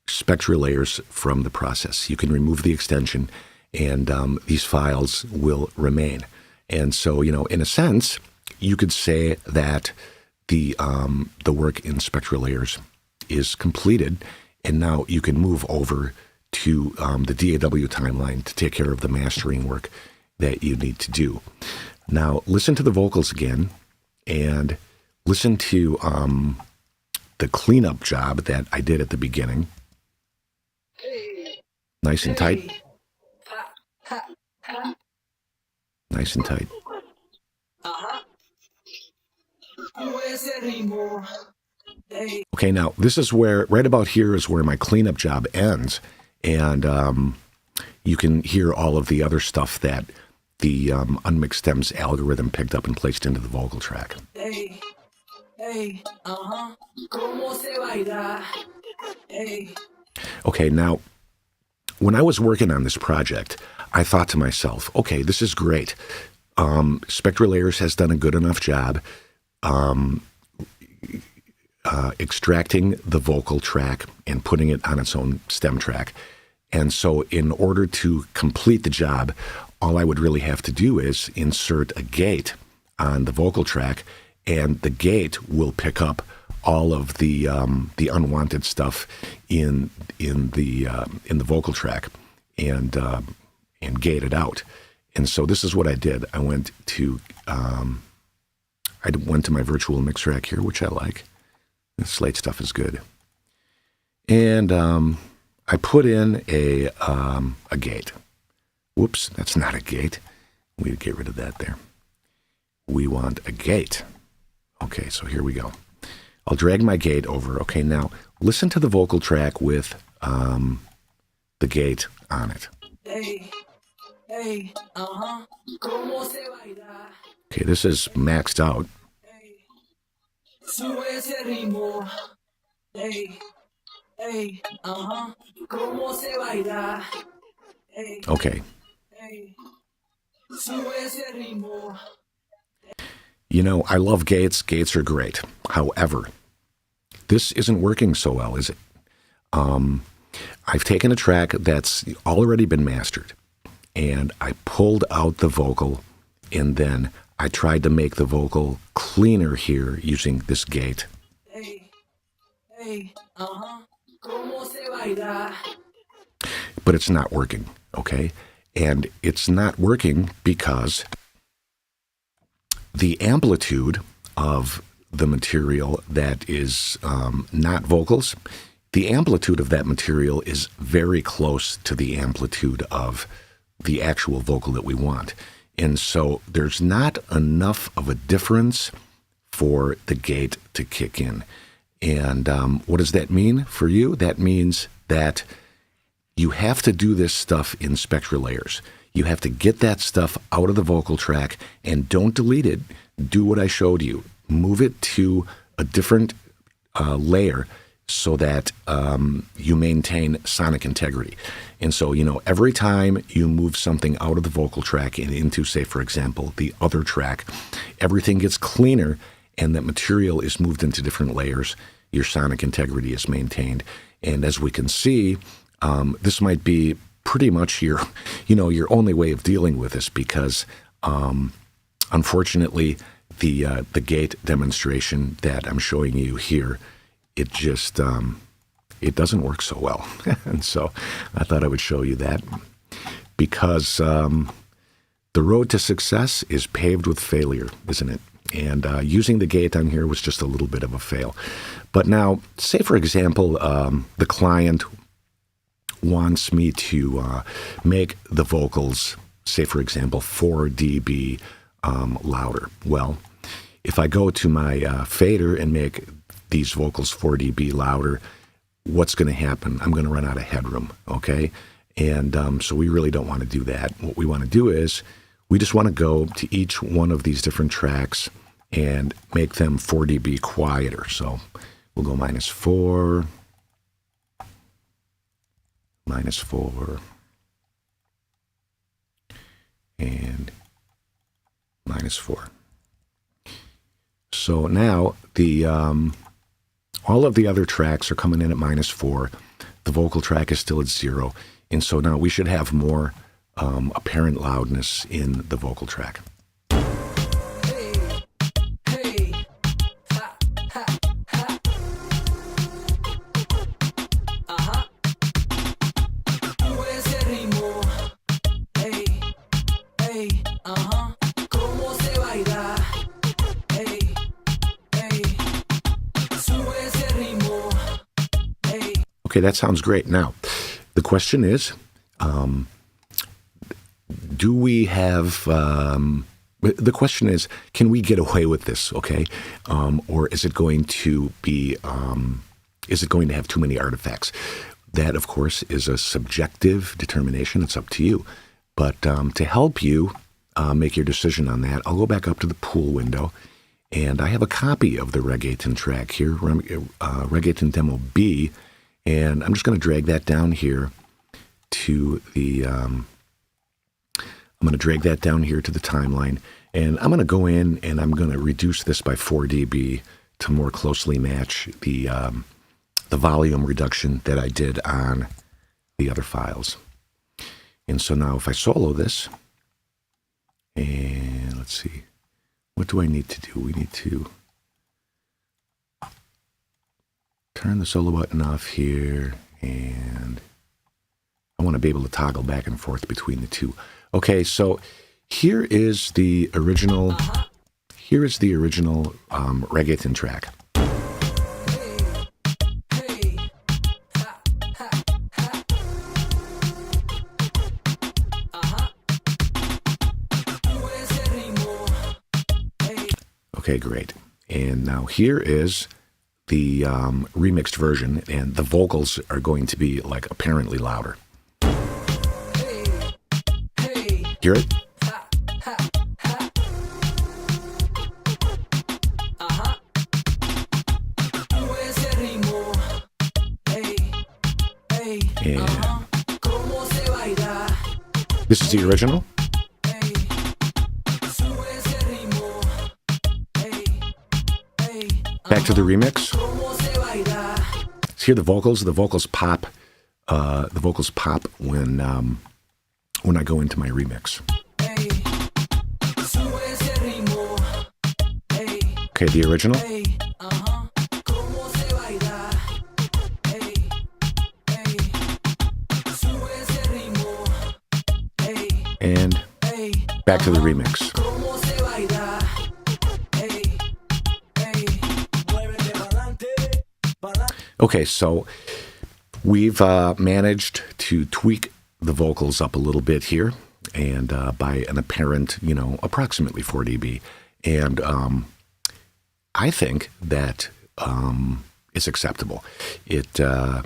SpectraLayers from the process. You can remove the extension, and these files will remain. And so, in a sense, you could say that the work in SpectraLayers is completed, and now you can move over to the DAW timeline to take care of the mastering work that you need to do. Now, listen to the vocals again, and listen to the cleanup job that I did at the beginning. Nice and tight. Nice and tight. Okay, now this is where, right about here is where my cleanup job ends. And you can hear all of the other stuff that the Unmix Stems algorithm picked up and placed into the vocal track. Okay, now, when I was working on this project, I thought to myself, okay, this is great. SpectraLayers has done a good enough job extracting the vocal track and putting it on its own stem track. And so in order to complete the job, all I would really have to do is insert a gate on the vocal track and the gate will pick up all of the unwanted stuff in the vocal track and gate it out. And so this is what I did. I went to my virtual mix track here, which I like. The Slate stuff is good. And I put in a gate. Whoops, that's not a gate. We need to get rid of that there. We want a gate. Okay, so here we go. I'll drag my gate over. Okay, now listen to the vocal track with the gate on it. Okay, this is maxed out. Okay. You know, I love gates. Gates are great. However, this isn't working so well, is it? I've taken a track that's already been mastered, and I pulled out the vocal, and then I tried to make the vocal cleaner here using this gate. But it's not working, okay? And it's not working because the amplitude of the material that is not vocals, the amplitude of that material is very close to the amplitude of the actual vocal that we want. And so there's not enough of a difference for the gate to kick in. And what does that mean for you? That means that you have to do this stuff in SpectraLayers. You have to get that stuff out of the vocal track and don't delete it. Do what I showed you. Move it to a different layer so that you maintain sonic integrity. And so, you know, every time you move something out of the vocal track and into, say, for example, the other track, everything gets cleaner and that material is moved into different layers. Your sonic integrity is maintained. And as we can see, this might be pretty much your only way of dealing with this because, unfortunately, the gate demonstration that I'm showing you here, it just it doesn't work so well. And so I thought I would show you that because the road to success is paved with failure, isn't it? And using the gate on here was just a little bit of a fail. But now, say, for example, the client wants me to make the vocals, say, for example, 4 dB louder. Well, if I go to my fader and make these vocals 4 dB louder, what's going to happen? I'm going to run out of headroom, okay? And so we really don't want to do that. What we want to do is we just want to go to each one of these different tracks and make them 4 dB quieter. So we'll go -4, -4, and -4. So now the all of the other tracks are coming in at -4. The vocal track is still at 0. And so now we should have more apparent loudness in the vocal track. Okay, that sounds great. Now, the question is, do we have, the question is, can we get away with this, okay? Or is it going to be, is it going to have too many artifacts? That, of course, is a subjective determination. It's up to you. But to help you make your decision on that, I'll go back up to the pool window, and I have a copy of the Reggaeton track here, Reggaeton Demo B, and I'm just going to drag that down here to the, I'm going to drag that down here to the timeline, and I'm going to go in and I'm going to reduce this by 4 dB to more closely match the volume reduction that I did on the other files. And so now if I solo this, and let's see, what do I need to do? We need to turn the solo button off here, and I want to be able to toggle back and forth between the two. Okay, so here is the original. Here is the original reggaeton track. Okay, great. And now here is the remixed version, and the vocals are going to be like apparently louder. Hear it? And this is the original. Back to the remix. Let's hear the vocals. The vocals pop. The vocals pop when I go into my remix. Okay, the original. And back to the remix. Okay, so we've managed to tweak the vocals up a little bit here, and by an apparent, approximately 4 dB. And I think that it's acceptable. I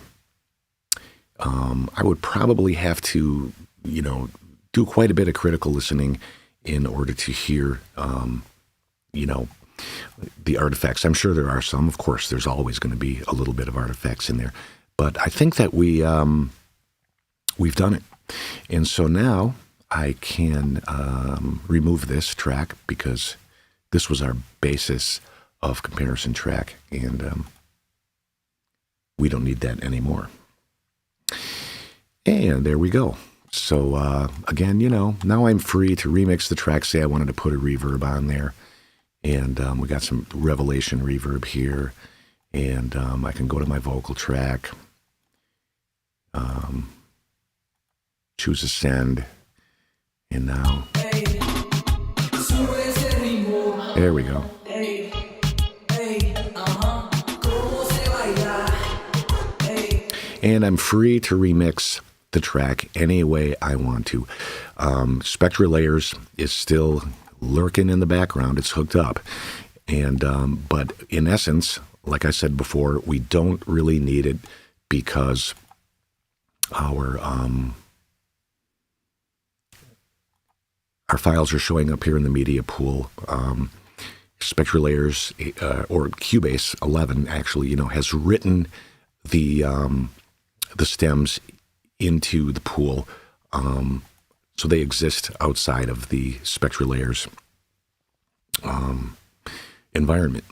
would probably have to, do quite a bit of critical listening in order to hear, the artifacts. I'm sure there are some. Of course, there's always going to be a little bit of artifacts in there. But I think that we've done it. And so now I can remove this track, because this was our basis of comparison track, and we don't need that anymore. And there we go. So again, now I'm free to remix the track. Say I wanted to put a reverb on there, and we got some Revelation reverb here, and I can go to my vocal track, choose Ascend, and now there we go. And I'm free to remix the track any way I want to. SpectraLayers is still lurking in the background. It's hooked up. And but in essence, like I said before, we don't really need it, because our files are showing up here in the media pool. SpectraLayers or Cubase 11 actually, has written the stems into the pool, so they exist outside of the SpectraLayers environment.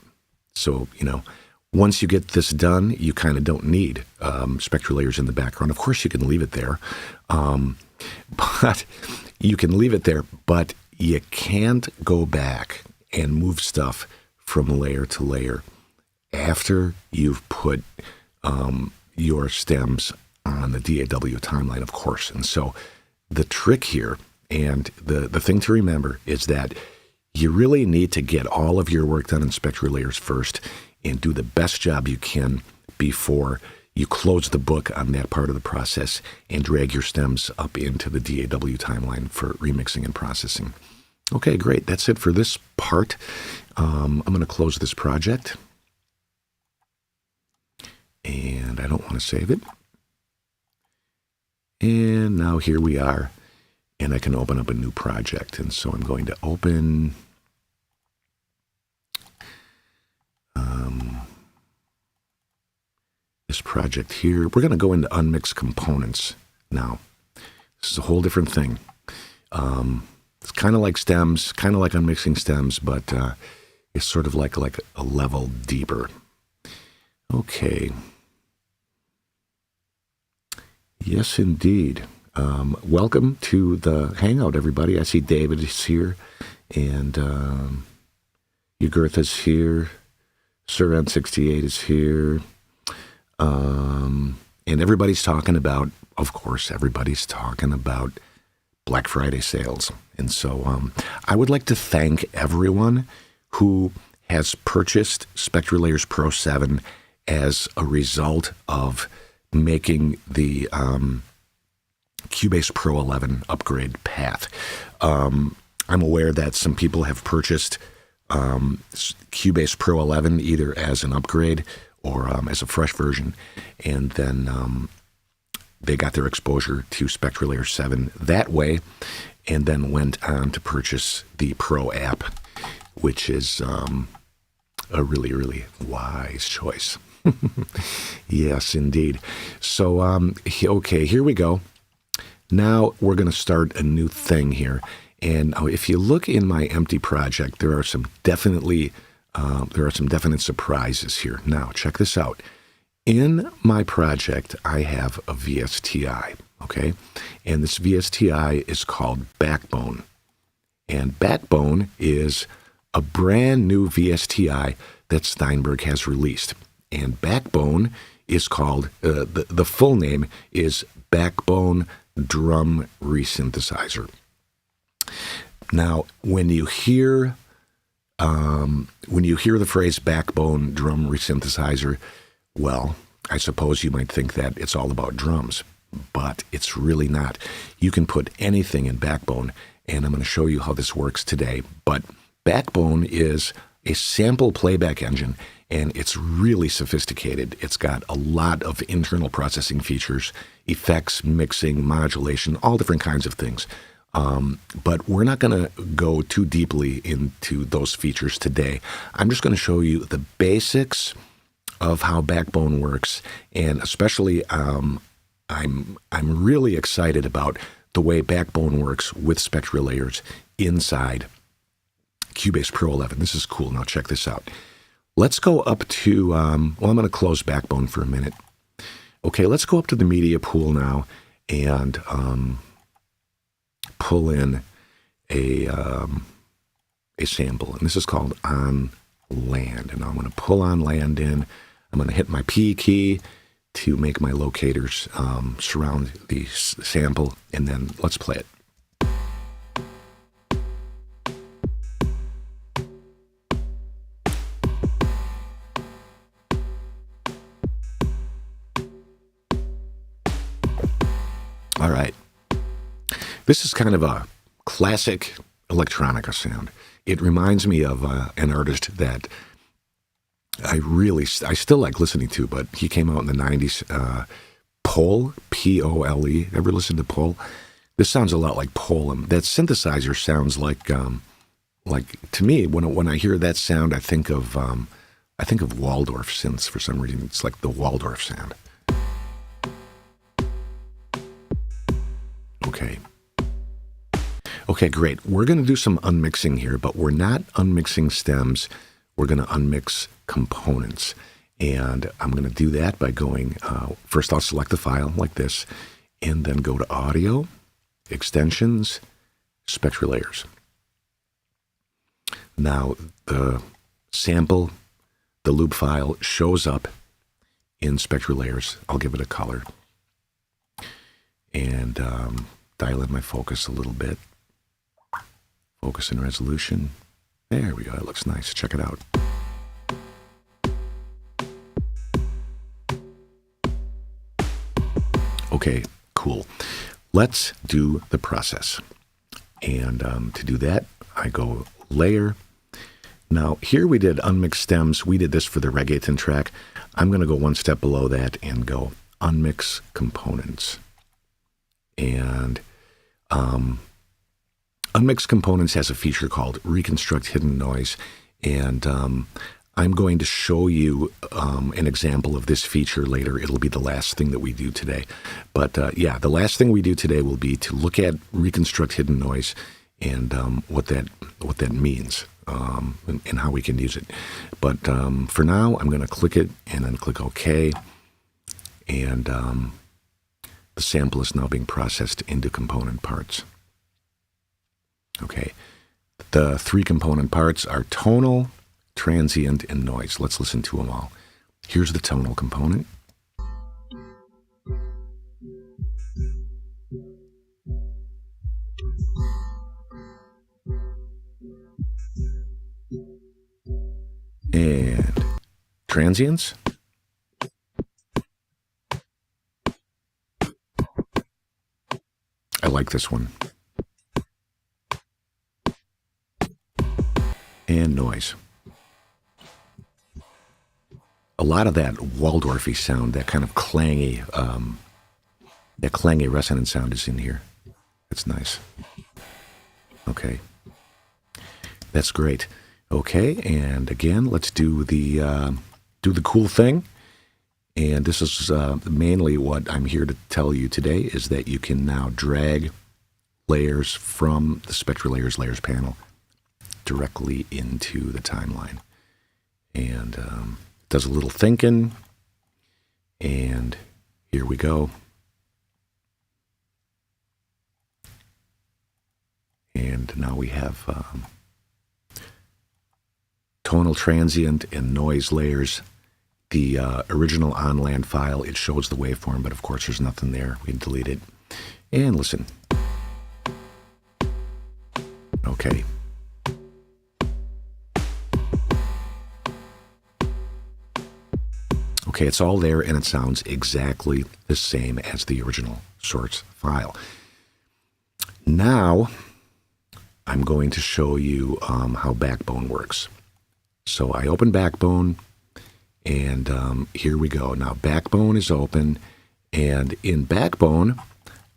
So, once you get this done, you kind of don't need SpectraLayers in the background. Of course, you can leave it there, but you can't go back and move stuff from layer to layer after you've put your stems on the DAW timeline, of course. And so the trick here, and the thing to remember, is that you really need to get all of your work done in SpectraLayers first and do the best job you can before you close the book on that part of the process and drag your stems up into the DAW timeline for remixing and processing. Okay, great. That's it for this part. I'm going to close this project, and I don't want to save it. And now here we are, and I can open up a new project. And so I'm going to open this project here. We're going to go into unmixed components now. This is a whole different thing. It's kind of like stems, kind of like unmixing stems, but it's sort of like a level deeper. Okay. Yes, indeed. Welcome to the Hangout, everybody. I see David is here, and Yugurtha's here. Suran68 is here. And everybody's talking about, of course, everybody's talking about Black Friday sales. And so I would like to thank everyone who has purchased SpectraLayers Pro 7 as a result of making the Cubase Pro 11 upgrade path. I'm aware that some people have purchased Cubase Pro 11 either as an upgrade or as a fresh version, and then they got their exposure to SpectraLayers 7 that way, and then went on to purchase the Pro app, which is a really, really wise choice. Yes, indeed. So, okay, here we go. Now we're going to start a new thing here. And if you look in my empty project, there are some definite surprises here. Now, check this out. In my project, I have a VSTI, okay? And this VSTI is called Backbone. And Backbone is a brand new VSTI that Steinberg has released. And Backbone is called, the full name is Backbone Drum Resynthesizer. Now, when you hear the phrase Backbone Drum Resynthesizer, well, I suppose you might think that it's all about drums, but it's really not. You can put anything in Backbone, and I'm going to show you how this works today. But Backbone is a sample playback engine, and it's really sophisticated. It's got a lot of internal processing features, effects, mixing, modulation, all different kinds of things. But we're not going to go too deeply into those features today. I'm just going to show you the basics of how Backbone works, and especially I'm really excited about the way Backbone works with SpectraLayers inside Cubase Pro 11. This is cool. Now check this out. Let's go up to, I'm going to close Backbone for a minute. Okay, let's go up to the media pool now and pull in a sample. And this is called On Land. And I'm going to pull On Land in. I'm going to hit my P key to make my locators surround the sample, and then let's play it. All right. This is kind of a classic electronica sound. It reminds me of an artist that I still like listening to, but he came out in the 90s. Pole, P-O-L-E. Ever listen to Pole? This sounds a lot like Pole. That synthesizer sounds like to me, when I hear that sound, I think of Waldorf synths for some reason. It's like the Waldorf sound. Okay, great. We're going to do some unmixing here, but we're not unmixing stems. We're going to unmix components. And I'm going to do that by going, first I'll select the file like this, and then go to Audio, Extensions, SpectraLayers. Now, the sample, the loop file, shows up in SpectraLayers. I'll give it a color. And dial in my focus a little bit. Focus and resolution. There we go. It looks nice. Check it out. Okay, cool. Let's do the process. And to do that, I go Layer. Now, here we did Unmix Stems. We did this for the reggaeton track. I'm going to go one step below that and go Unmix Components. And Unmix Components has a feature called Reconstruct Hidden Noise, and I'm going to show you an example of this feature later. It'll be the last thing that we do today. But yeah, the last thing we do today will be to look at Reconstruct Hidden Noise and what that means and how we can use it. But for now, I'm going to click it and then click OK, and the sample is now being processed into component parts. Okay, the three component parts are tonal, transient, and noise. Let's listen to them all. Here's the tonal component. And transients. I like this one. And noise. A lot of that Waldorfy sound, that kind of clangy, resonant sound is in here. It's nice. Okay. That's great. Okay, and again, let's do the cool thing. And this is mainly what I'm here to tell you today, is that you can now drag layers from the SpectraLayers layers panel directly into the timeline. And it does a little thinking. And here we go. And now we have tonal, transient, and noise layers. The original on-land file, it shows the waveform, but of course there's nothing there. We can delete it. And listen. Okay. Okay, it's all there, and it sounds exactly the same as the original source file. Now, I'm going to show you how Backbone works. So I open Backbone, and here we go. Now, Backbone is open, and in Backbone,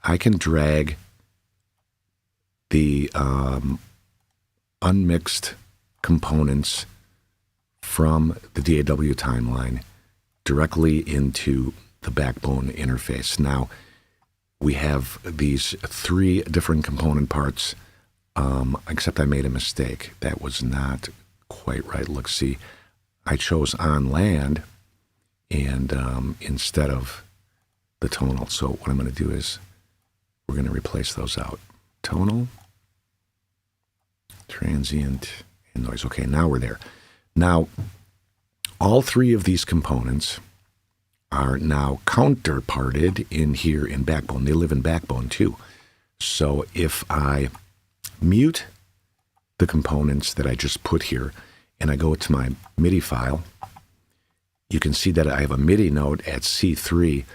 I can drag the unmixed components from the DAW timeline directly into the Backbone interface. Now, we have these 3 different component parts, except I made a mistake. That was not quite right. Look, see, I chose on land and instead of the tonal. So what I'm going to do is we're going to replace those out. Tonal, transient, and noise. Okay, now we're there. Now, all 3 of these components are now counterparted in here in Backbone. They live in Backbone too. So if I mute the components that I just put here and I go to my MIDI file, you can see that I have a MIDI note at C3.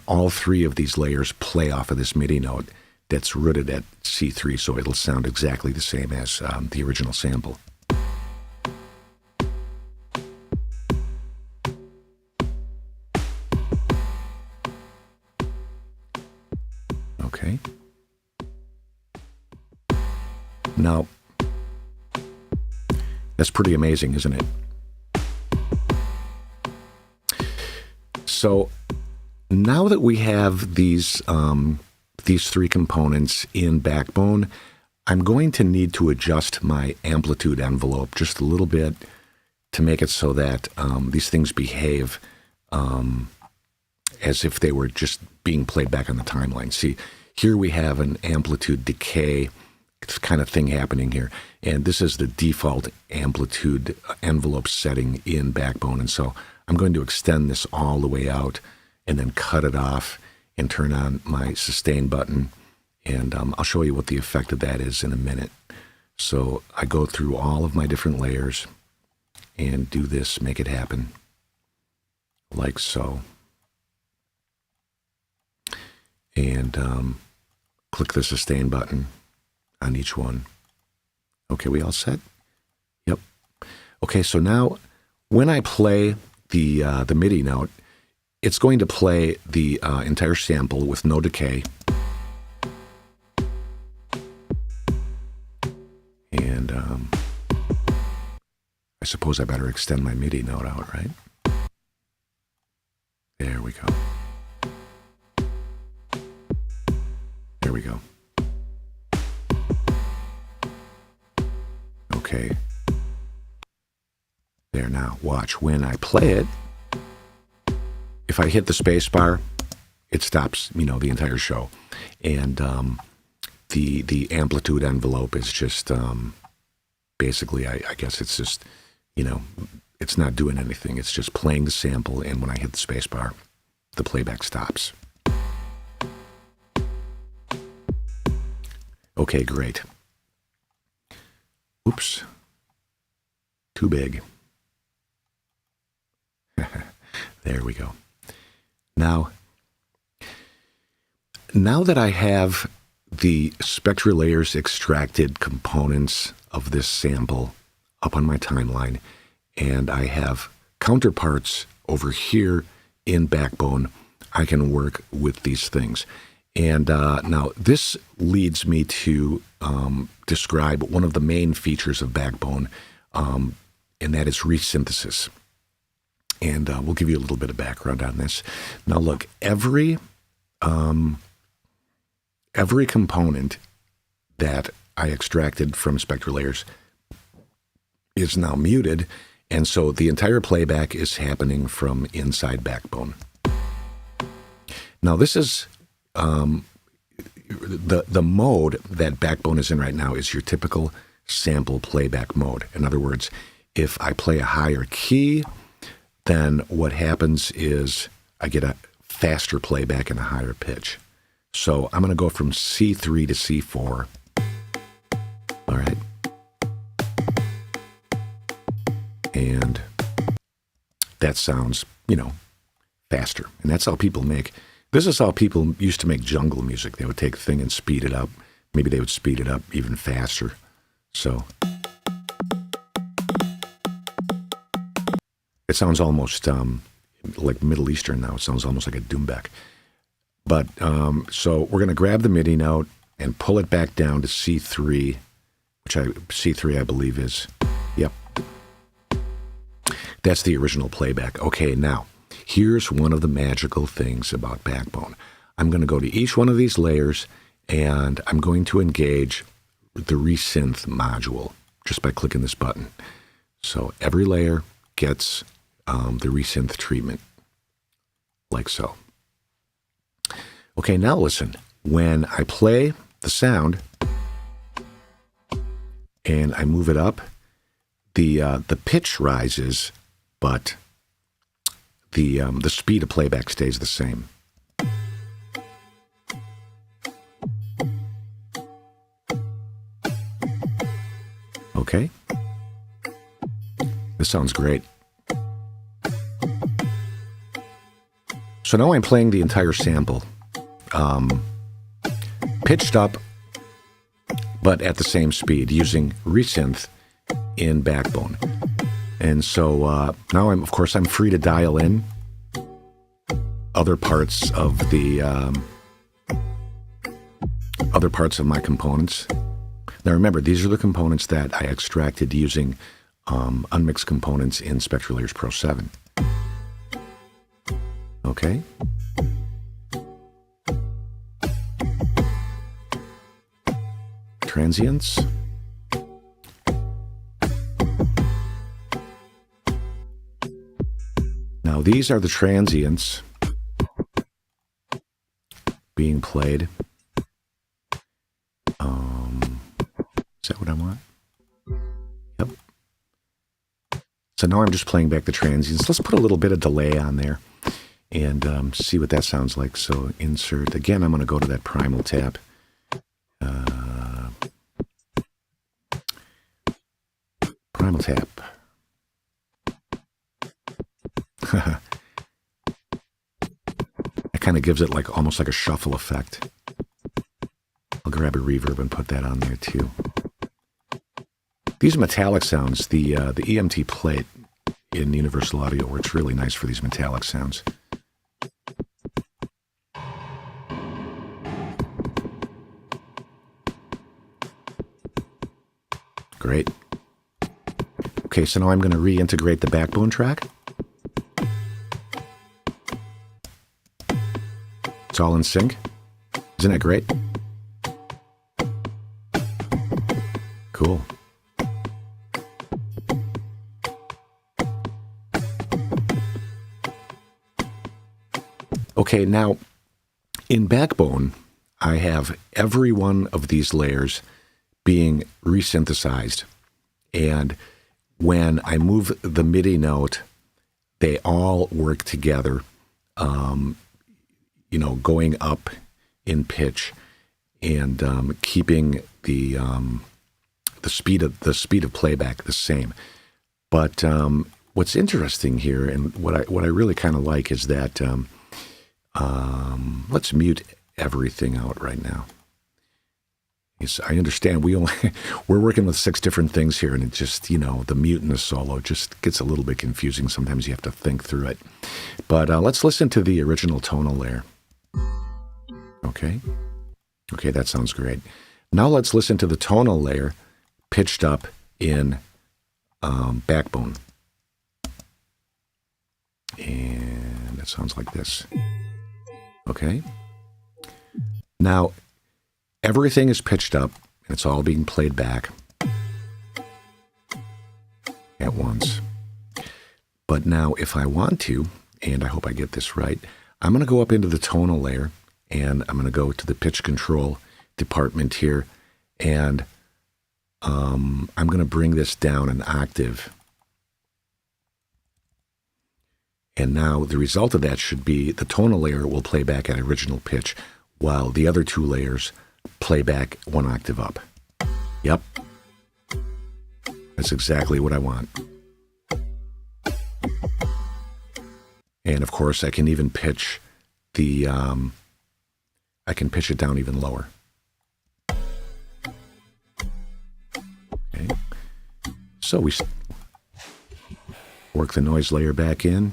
All 3 of these layers play off of this MIDI note that's rooted at C3, so it'll sound exactly the same as the original sample. Okay. Now, that's pretty amazing, isn't it? So now that we have these 3 components in Backbone, I'm going to need to adjust my amplitude envelope just a little bit to make it so that these things behave as if they were just being played back on the timeline. See, here we have an amplitude decay kind of thing happening here. And this is the default amplitude envelope setting in Backbone. And so I'm going to extend this all the way out and then cut it off and turn on my sustain button. And I'll show you what the effect of that is in a minute. So I go through all of my different layers and do this, make it happen like so. And click the sustain button on each one. Okay, we all set? Yep. Okay, so now when I play the MIDI note, it's going to play the entire sample with no decay. And I suppose I better extend my MIDI note out, right? There we go. There we go. Okay. There, now watch. When I play it, if I hit the space bar, it stops, the entire show. And the amplitude envelope is just basically, I guess it's just, it's not doing anything. It's just playing the sample, and when I hit the space bar, the playback stops. Okay, great. Oops. Too big. There we go. Now that I have the SpectraLayers extracted components of this sample up on my timeline, and I have counterparts over here in Backbone, I can work with these things. And now this leads me to describe one of the main features of Backbone, and that is resynthesis. And we'll give you a little bit of background on this. Now look, every component that I extracted from SpectraLayers is now muted, and so the entire playback is happening from inside Backbone. Now this is the mode that Backbone is in right now is your typical sample playback mode. In other words, if I play a higher key, then what happens is I get a faster playback and a higher pitch. So I'm going to go from C3 to C4. All right. And that sounds, faster. And that's how people this is how people used to make jungle music. They would take a thing and speed it up. Maybe they would speed it up even faster. So it sounds almost like Middle Eastern now. It sounds almost like a doumbek. But so we're going to grab the MIDI note and pull it back down to C3, which C3 I believe is, yep. That's the original playback. Okay, now here's one of the magical things about Backbone. I'm going to go to each one of these layers, and I'm going to engage the resynth module just by clicking this button. So every layer gets the resynth treatment, like so. Okay, now listen. When I play the sound and I move it up, the pitch rises, but the speed of playback stays the same. Okay. This sounds great. So now I'm playing the entire sample, pitched up, but at the same speed, using resynth in Backbone. And so now I'm free to dial in other parts of my components. Now remember, these are the components that I extracted using unmixed components in SpectraLayers Pro 7. Okay. Transients. Now these are the transients being played. Is that what I want? Yep. So now I'm just playing back the transients. Let's put a little bit of delay on there and see what that sounds like. So insert. Again, I'm going to go to that primal tab. Primal tab. That kind of gives it almost like a shuffle effect. I'll grab a reverb and put that on there too. These metallic sounds, the EMT plate in Universal Audio works really nice for these metallic sounds. Great. Okay, so now I'm going to reintegrate the Backbone track. It's all in sync. Isn't that great? Cool. Okay, now in Backbone, I have every one of these layers being resynthesized And when I move the MIDI note, they all work together, going up in pitch and keeping the speed of playback the same. But what's interesting here, and what I really kind of like, is that let's mute everything out right now. I understand we're working with 6 different things here, and it just, the mute and the solo just gets a little bit confusing. Sometimes you have to think through it. But let's listen to the original tonal layer. Okay, that sounds great. Now let's listen to the tonal layer pitched up in Backbone. And it sounds like this. Okay. Now, everything is pitched up, and it's all being played back at once. But now, if I want to, and I hope I get this right, I'm going to go up into the tonal layer, and I'm going to go to the pitch control department here, and I'm going to bring this down an octave. And now the result of that should be the tonal layer will play back at original pitch, while the other 2 layers play back 1 octave up. Yep. That's exactly what I want. And of course, I can even pitch I can pitch it down even lower. Okay. So we work the noise layer back in.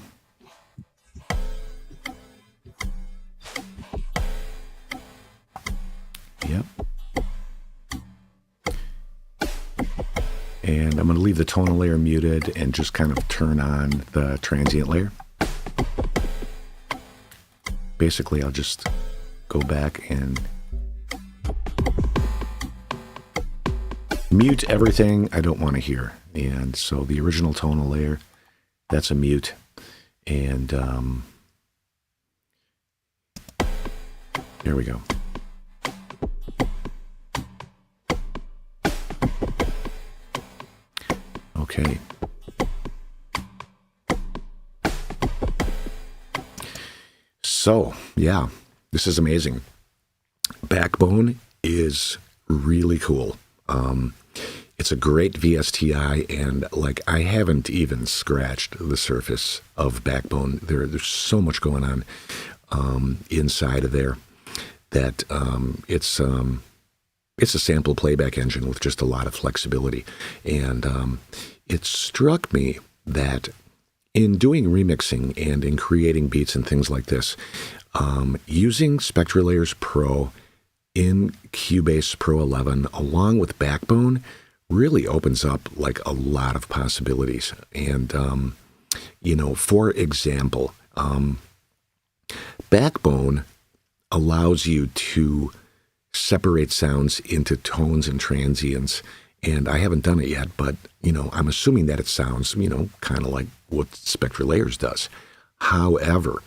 Yep. And I'm going to leave the tonal layer muted and just kind of turn on the transient layer. Basically, I'll just go back and mute everything I don't want to hear. And so the original tonal layer, that's a mute. And there we go. Okay. So, yeah, this is amazing. Backbone is really cool. It's a great VSTI, and I haven't even scratched the surface of Backbone. There's so much going on inside of there that it's a sample playback engine with just a lot of flexibility. And it struck me that in doing remixing and in creating beats and things like this, using SpectraLayers Pro in Cubase Pro 11 along with Backbone really opens up a lot of possibilities. And, for example, Backbone allows you to separate sounds into tones and transients. And I haven't done it yet, but, I'm assuming that it sounds, kind of like what SpectraLayers does. However,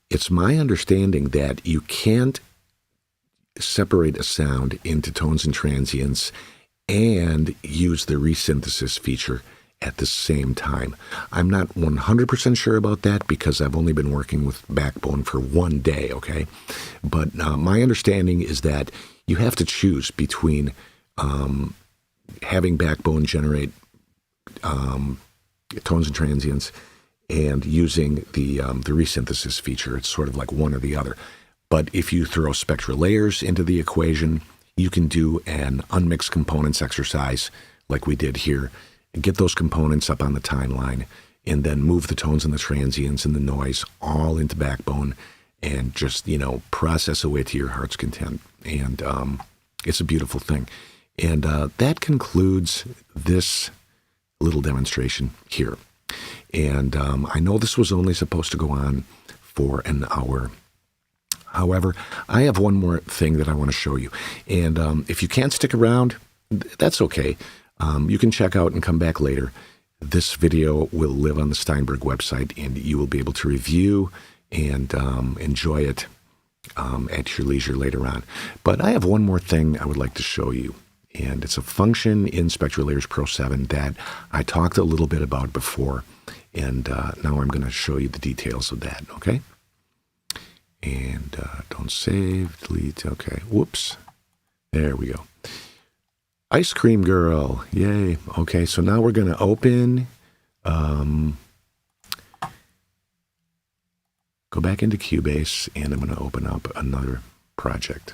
it's my understanding that you can't separate a sound into tones and transients and use the Resynthesis feature at the same time. I'm not 100% sure about that because I've only been working with Backbone for 1 day, okay? But my understanding is that you have to choose between having Backbone generate tones and transients and using the Resynthesis feature. It's sort of like one or the other. But if you throw SpectraLayers into the equation, you can do an unmixed components exercise like we did here, and get those components up on the timeline, and then move the tones and the transients and the noise all into Backbone and just, process away to your heart's content. And it's a beautiful thing. And that concludes this little demonstration here. And I know this was only supposed to go on for an hour. However, I have one more thing that I want to show you. And if you can't stick around, that's okay. You can check out and come back later. This video will live on the Steinberg website, and you will be able to review and enjoy it at your leisure later on. But I have one more thing I would like to show you. And it's a function in SpectraLayers Pro 7 that I talked a little bit about before. And now I'm going to show you the details of that, okay? And don't save, delete, okay. Whoops. There we go. Ice Cream Girl, yay. Okay, so now we're going to open, go back into Cubase, and I'm going to open up another project.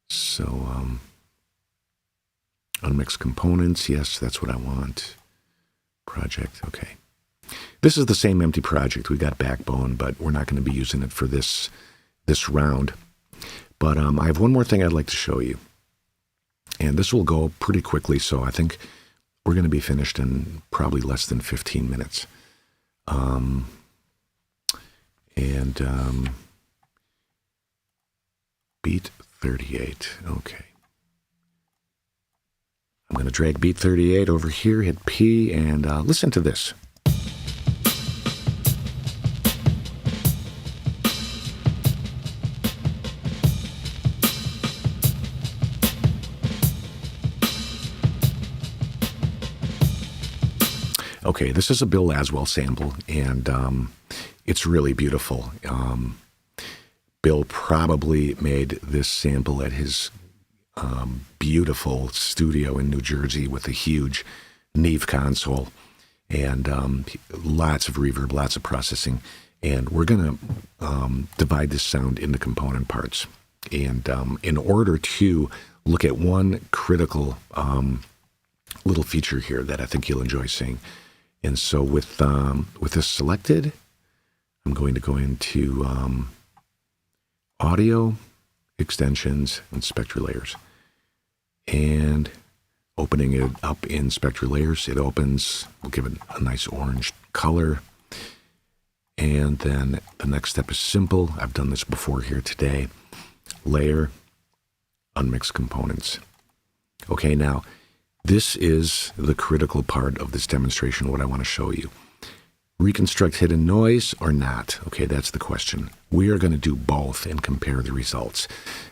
So, unmixed components, yes, that's what I want. Project, okay. This is the same empty project. We got Backbone, but we're not going to be using it for this round. But I have one more thing I'd like to show you. And this will go pretty quickly, so I think we're going to be finished in probably less than 15 minutes. Beat 38, okay. I'm going to drag beat 38 over here, hit P, and listen to this. Okay, this is a Bill Laswell sample, and it's really beautiful. Bill probably made this sample at his beautiful studio in New Jersey with a huge Neve console and lots of reverb, lots of processing. And we're going to divide this sound into component parts. And in order to look at one critical little feature here that I think you'll enjoy seeing. And so with this selected, I'm going to go into Audio, Extensions, and SpectraLayers. And opening it up in SpectraLayers, it opens, we'll give it a nice orange color. And then the next step is simple. I've done this before here today. Layer, unmixed components. Okay, now this is the critical part of this demonstration, what I want to show you. Reconstruct hidden noise or not? Okay, that's the question. We are going to do both and compare the results.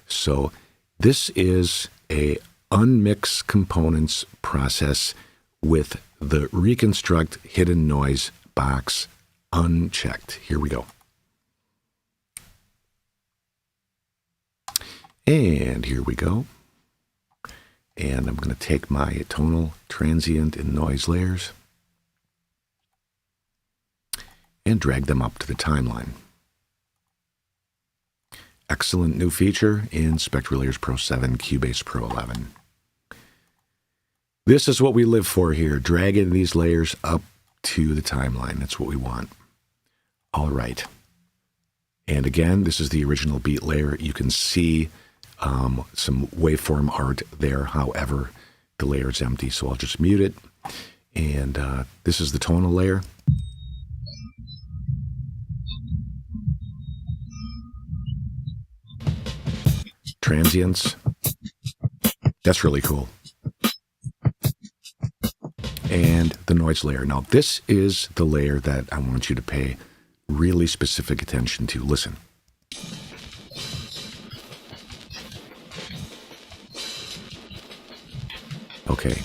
So this is a unmix components process with the Reconstruct hidden noise box unchecked. Here we go. And here we go. And I'm going to take my tonal, transient, and noise layers and drag them up to the timeline. Excellent new feature in SpectraLayers Pro 7, Cubase Pro 11. This is what we live for here, dragging these layers up to the timeline. That's what we want. All right. And again, this is the original beat layer. You can see some waveform art there. However, the layer is empty, so I'll just mute it. And this is the tonal layer. Transients. That's really cool. And the noise layer. Now, this is the layer that I want you to pay really specific attention to. Listen. Okay.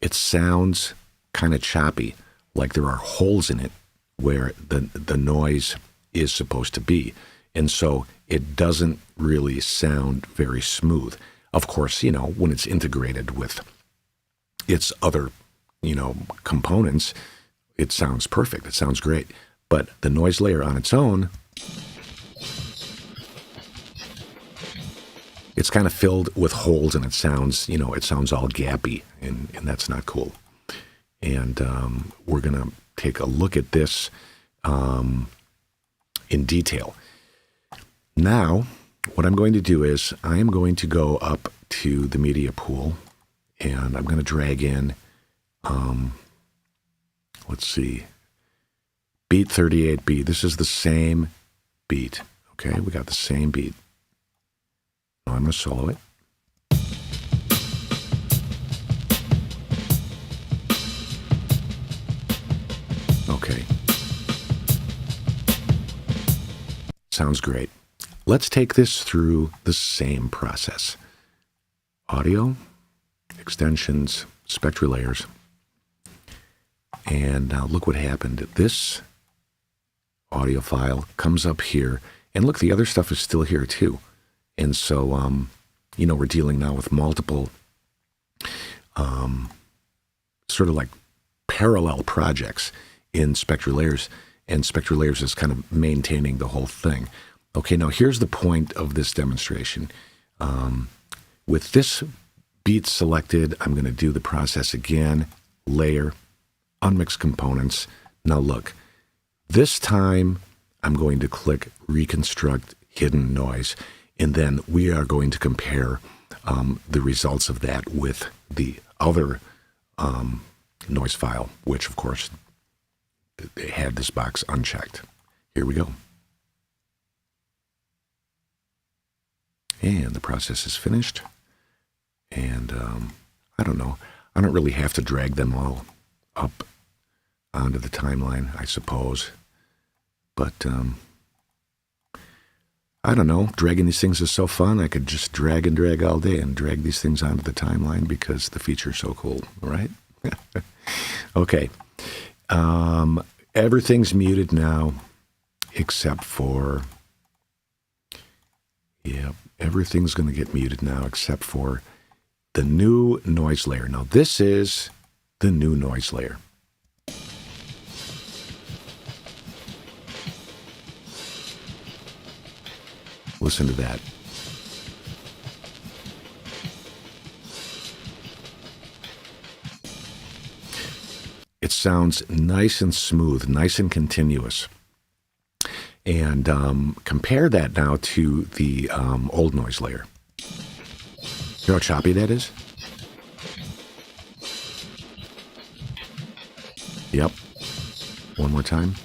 It sounds kind of choppy, like there are holes in it where the noise is supposed to be. And so it doesn't really sound very smooth. Of course, you know, when it's integrated with its other, you know, components, it sounds perfect. It sounds great. But the noise layer on its own, it's kind of filled with holes, and it sounds, you know, it sounds all gappy, and that's not cool. And we're going to take a look at this in detail. Now, what I'm going to do is I am going to go up to the media pool, and I'm going to drag in, let's see, beat 38B. This is the same beat. Okay, we got the same beat. Now I'm going to solo it. Okay. Sounds great. Let's take this through the same process. Audio, extensions, SpectraLayers. And now look what happened. This audio file comes up here. And look, the other stuff is still here too. And so, you know, we're dealing now with multiple sort of like parallel projects in SpectraLayers. And SpectraLayers is kind of maintaining the whole thing. Okay, now here's the point of this demonstration. With this beat selected, I'm going to do the process again, layer, unmix components. Now look, this time I'm going to click Reconstruct Hidden Noise, and then we are going to compare the results of that with the other noise file, which of course had this box unchecked. Here we go. And the process is finished. And I don't know. I don't really have to drag them all up onto the timeline, I suppose. But I don't know. Dragging these things is so fun. I could just drag and drag all day and drag these things onto the timeline because the feature's so cool, right? Okay. Everything's muted now except for... Yep, everything's going to get muted now except for the new noise layer. Now, this is the new noise layer. Listen to that. It sounds nice and smooth, nice and continuous. And compare that now to the old noise layer. You know how choppy that is? Yep. One more time.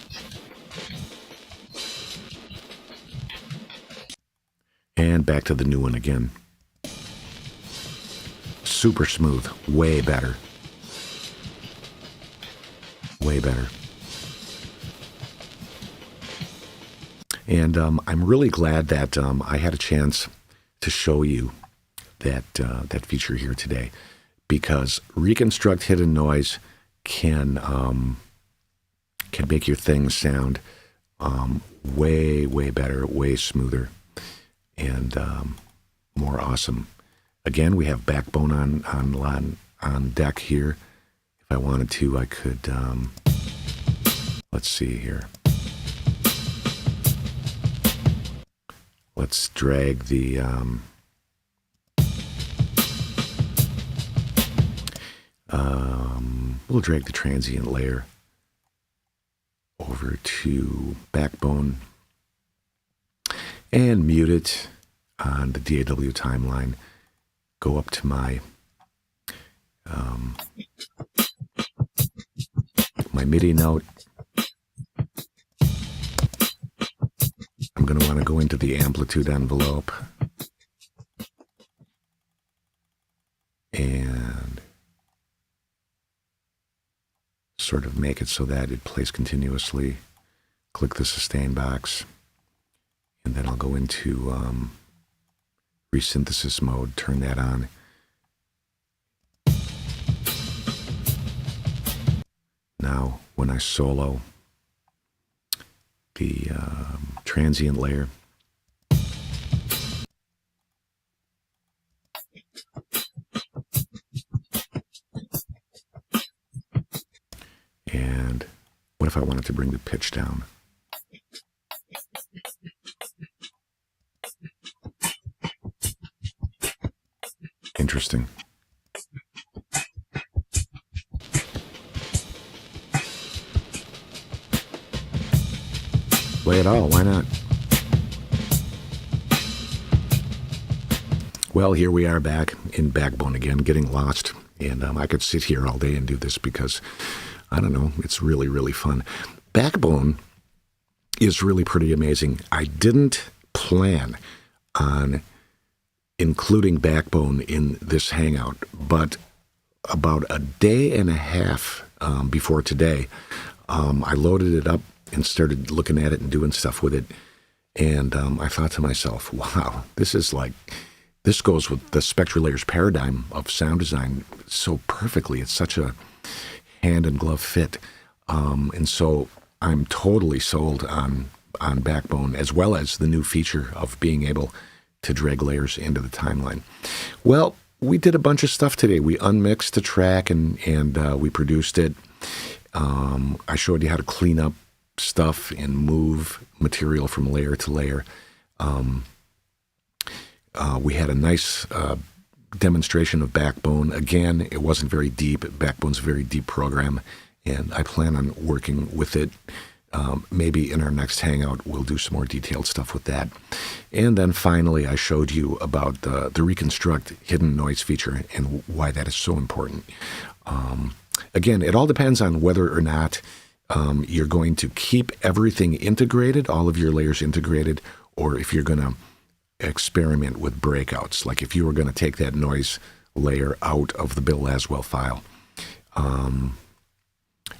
And back to the new one again. Super smooth. Way better. Way better. And I'm really glad that I had a chance to show you that that feature here today, because Reconstruct Hidden Noise can make your thing sound way better, way smoother, and more awesome. Again, we have Backbone on deck here. If I wanted to, I could. Let's see here. Let's drag the we'll drag the transient layer over to Backbone and mute it on the DAW timeline. Go up to my my MIDI note. I'm going to want to go into the amplitude envelope and sort of make it so that it plays continuously. Click the sustain box, and then I'll go into resynthesis mode, turn that on. Now, when I solo the transient layer, and what if I wanted to bring the pitch down? Interesting. Play it all, why not? Well, here we are back in Backbone again, getting lost. And I could sit here all day and do this because, I don't know, it's really fun. Backbone is really pretty amazing. I didn't plan on including Backbone in this Hangout, but about a day and a half before today, I loaded it up and started looking at it and doing stuff with it. And I thought to myself, wow, this goes with the SpectraLayers paradigm of sound design so perfectly. It's such a hand and glove fit. And so I'm totally sold on Backbone, as well as the new feature of being able to drag layers into the timeline. Well, we did a bunch of stuff today. We unmixed the track and we produced it. I showed you how to clean up stuff and move material from layer to layer. We had a nice demonstration of Backbone. Again, it wasn't very deep. Backbone's a very deep program, and I plan on working with it. Maybe in our next Hangout, we'll do some more detailed stuff with that. And then finally, I showed you about the Reconstruct hidden noise feature and why that is so important. Again, it all depends on whether or not you're going to keep everything integrated, all of your layers integrated, or if you're going to experiment with breakouts. Like if you were going to take that noise layer out of the Bill Laswell file.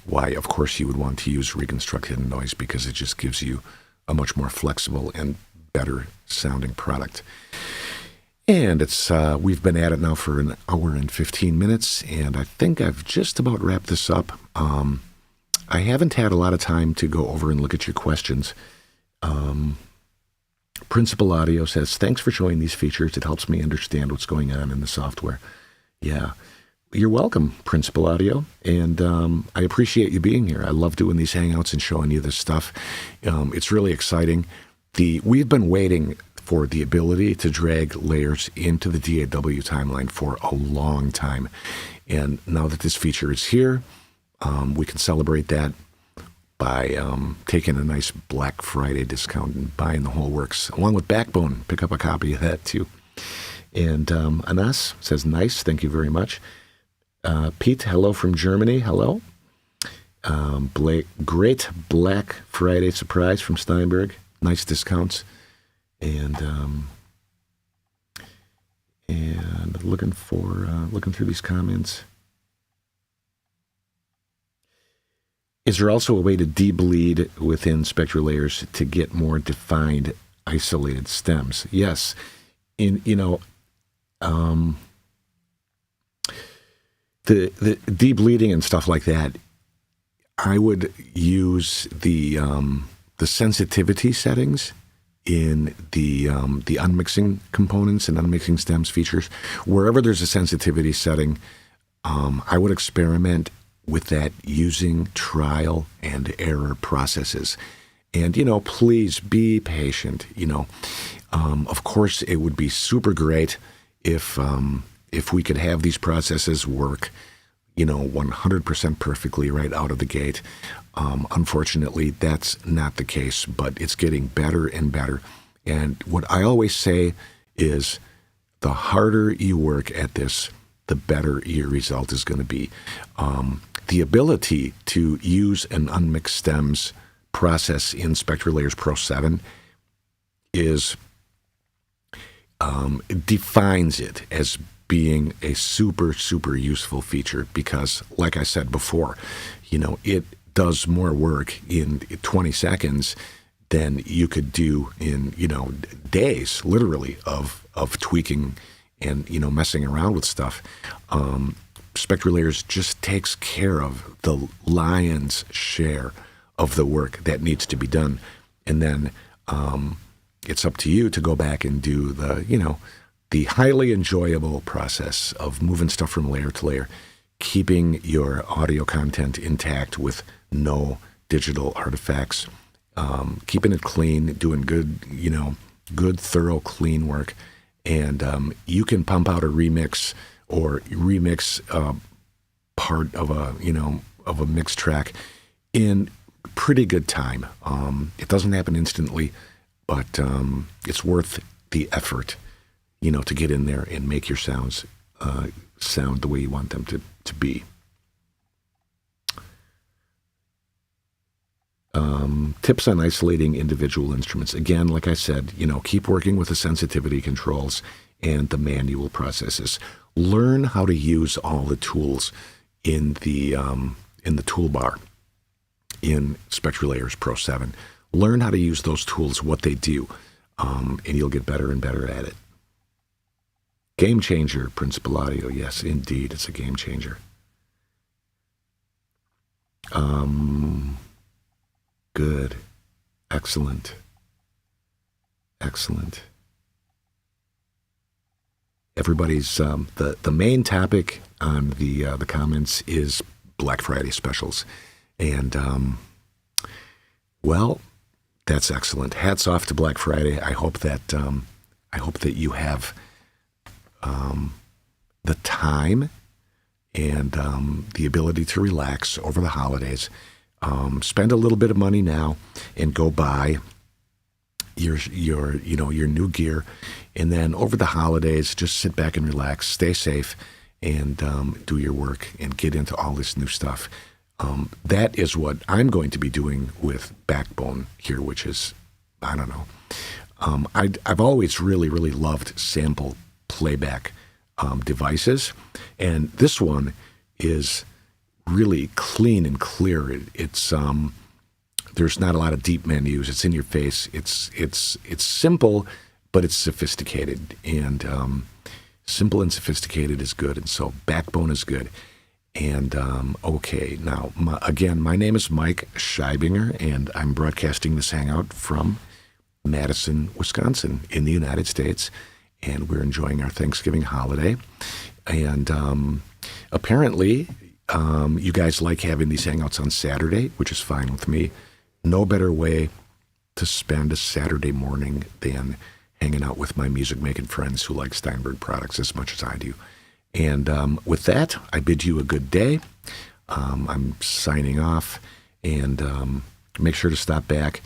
Why, of course, you would want to use Reconstruct hidden noise, because it just gives you a much more flexible and better sounding product. And it's we've been at it now for an hour and 15 minutes, and I think I've just about wrapped this up. I haven't had a lot of time to go over and look at your questions. Principal Audio says, thanks for showing these features. It helps me understand what's going on in the software. Yeah, you're welcome, Principal Audio. And I appreciate you being here. I love doing these Hangouts and showing you this stuff. It's really exciting. We've been waiting for the ability to drag layers into the DAW timeline for a long time. And now that this feature is here, we can celebrate that by taking a nice Black Friday discount and buying the whole works, along with Backbone. Pick up a copy of that, too. And Anas says, nice, thank you very much. Pete, hello from Germany, hello. Great Black Friday surprise from Steinberg. Nice discounts. And looking through these comments. Is there also a way to de-bleed within SpectraLayers to get more defined, isolated stems? Yes. The de-bleeding and stuff like that, I would use the sensitivity settings in the unmixing components and unmixing stems features. Wherever there's a sensitivity setting, I would experiment with that using trial and error processes. And, please be patient. Of course, it would be super great if we could have these processes work, 100% perfectly right out of the gate. Unfortunately, that's not the case, but it's getting better and better. And what I always say is the harder you work at this, the better your result is going to be. The ability to use an unmixed stems process in SpectraLayers Pro 7 defines it as being a super, super useful feature because, like I said before, it does more work in 20 seconds than you could do in, days, literally, of tweaking and, messing around with stuff. SpectraLayers just takes care of the lion's share of the work that needs to be done. And then it's up to you to go back and do the highly enjoyable process of moving stuff from layer to layer, keeping your audio content intact with no digital artifacts, keeping it clean, doing good, good, thorough, clean work. And you can pump out a remix or remix part of a mixed track in pretty good time. It doesn't happen instantly, but it's worth the effort, to get in there and make your sounds sound the way you want them to be. Tips on isolating individual instruments. Again, like I said, keep working with the sensitivity controls and the manual processes. Learn how to use all the tools in the toolbar in SpectraLayers Pro 7. Learn how to use those tools, what they do, and you'll get better and better at it. Game changer, Principal Audio. Yes, indeed, it's a game changer. Good. Excellent. Excellent. Everybody's the main topic on the comments is Black Friday specials, and well, that's excellent. Hats off to Black Friday. I hope that you have the time and the ability to relax over the holidays. Spend a little bit of money now and go buy your new gear, and then over the holidays just sit back and relax, stay safe, and do your work and get into all this new stuff. That is what I'm going to be doing with Backbone here, which is, I don't know. I've always really loved sample playback devices, and this one is really clean and clear. It's there's not a lot of deep menus. It's in your face. It's simple, but it's sophisticated, and simple and sophisticated is good, and so Backbone is good. And okay, now again, my name is Mike Scheibinger, and I'm broadcasting this hangout from Madison, Wisconsin, in the United States, and we're enjoying our Thanksgiving holiday. And apparently, you guys like having these hangouts on Saturday, which is fine with me. No better way to spend a Saturday morning than hanging out with my music-making friends who like Steinberg products as much as I do. And with that, I bid you a good day. I'm signing off, and make sure to stop back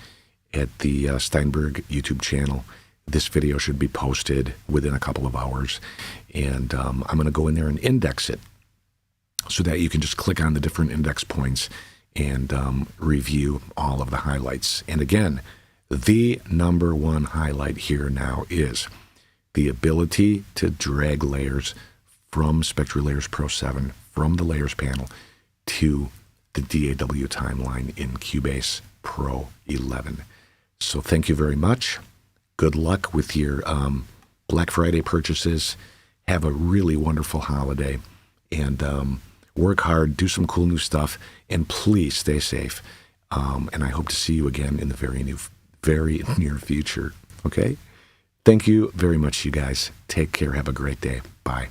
at the Steinberg YouTube channel. This video should be posted within a couple of hours, and I'm going to go in there and index it so that you can just click on the different index points and review all of the highlights. And again, the number one highlight here now is the ability to drag layers from SpectraLayers Pro 7, from the Layers panel, to the DAW timeline in Cubase Pro 11. So thank you very much. Good luck with your Black Friday purchases. Have a really wonderful holiday, and work hard, do some cool new stuff, and please stay safe. And I hope to see you again in the very near future. Okay? Thank you very much, you guys. Take care. Have a great day. Bye.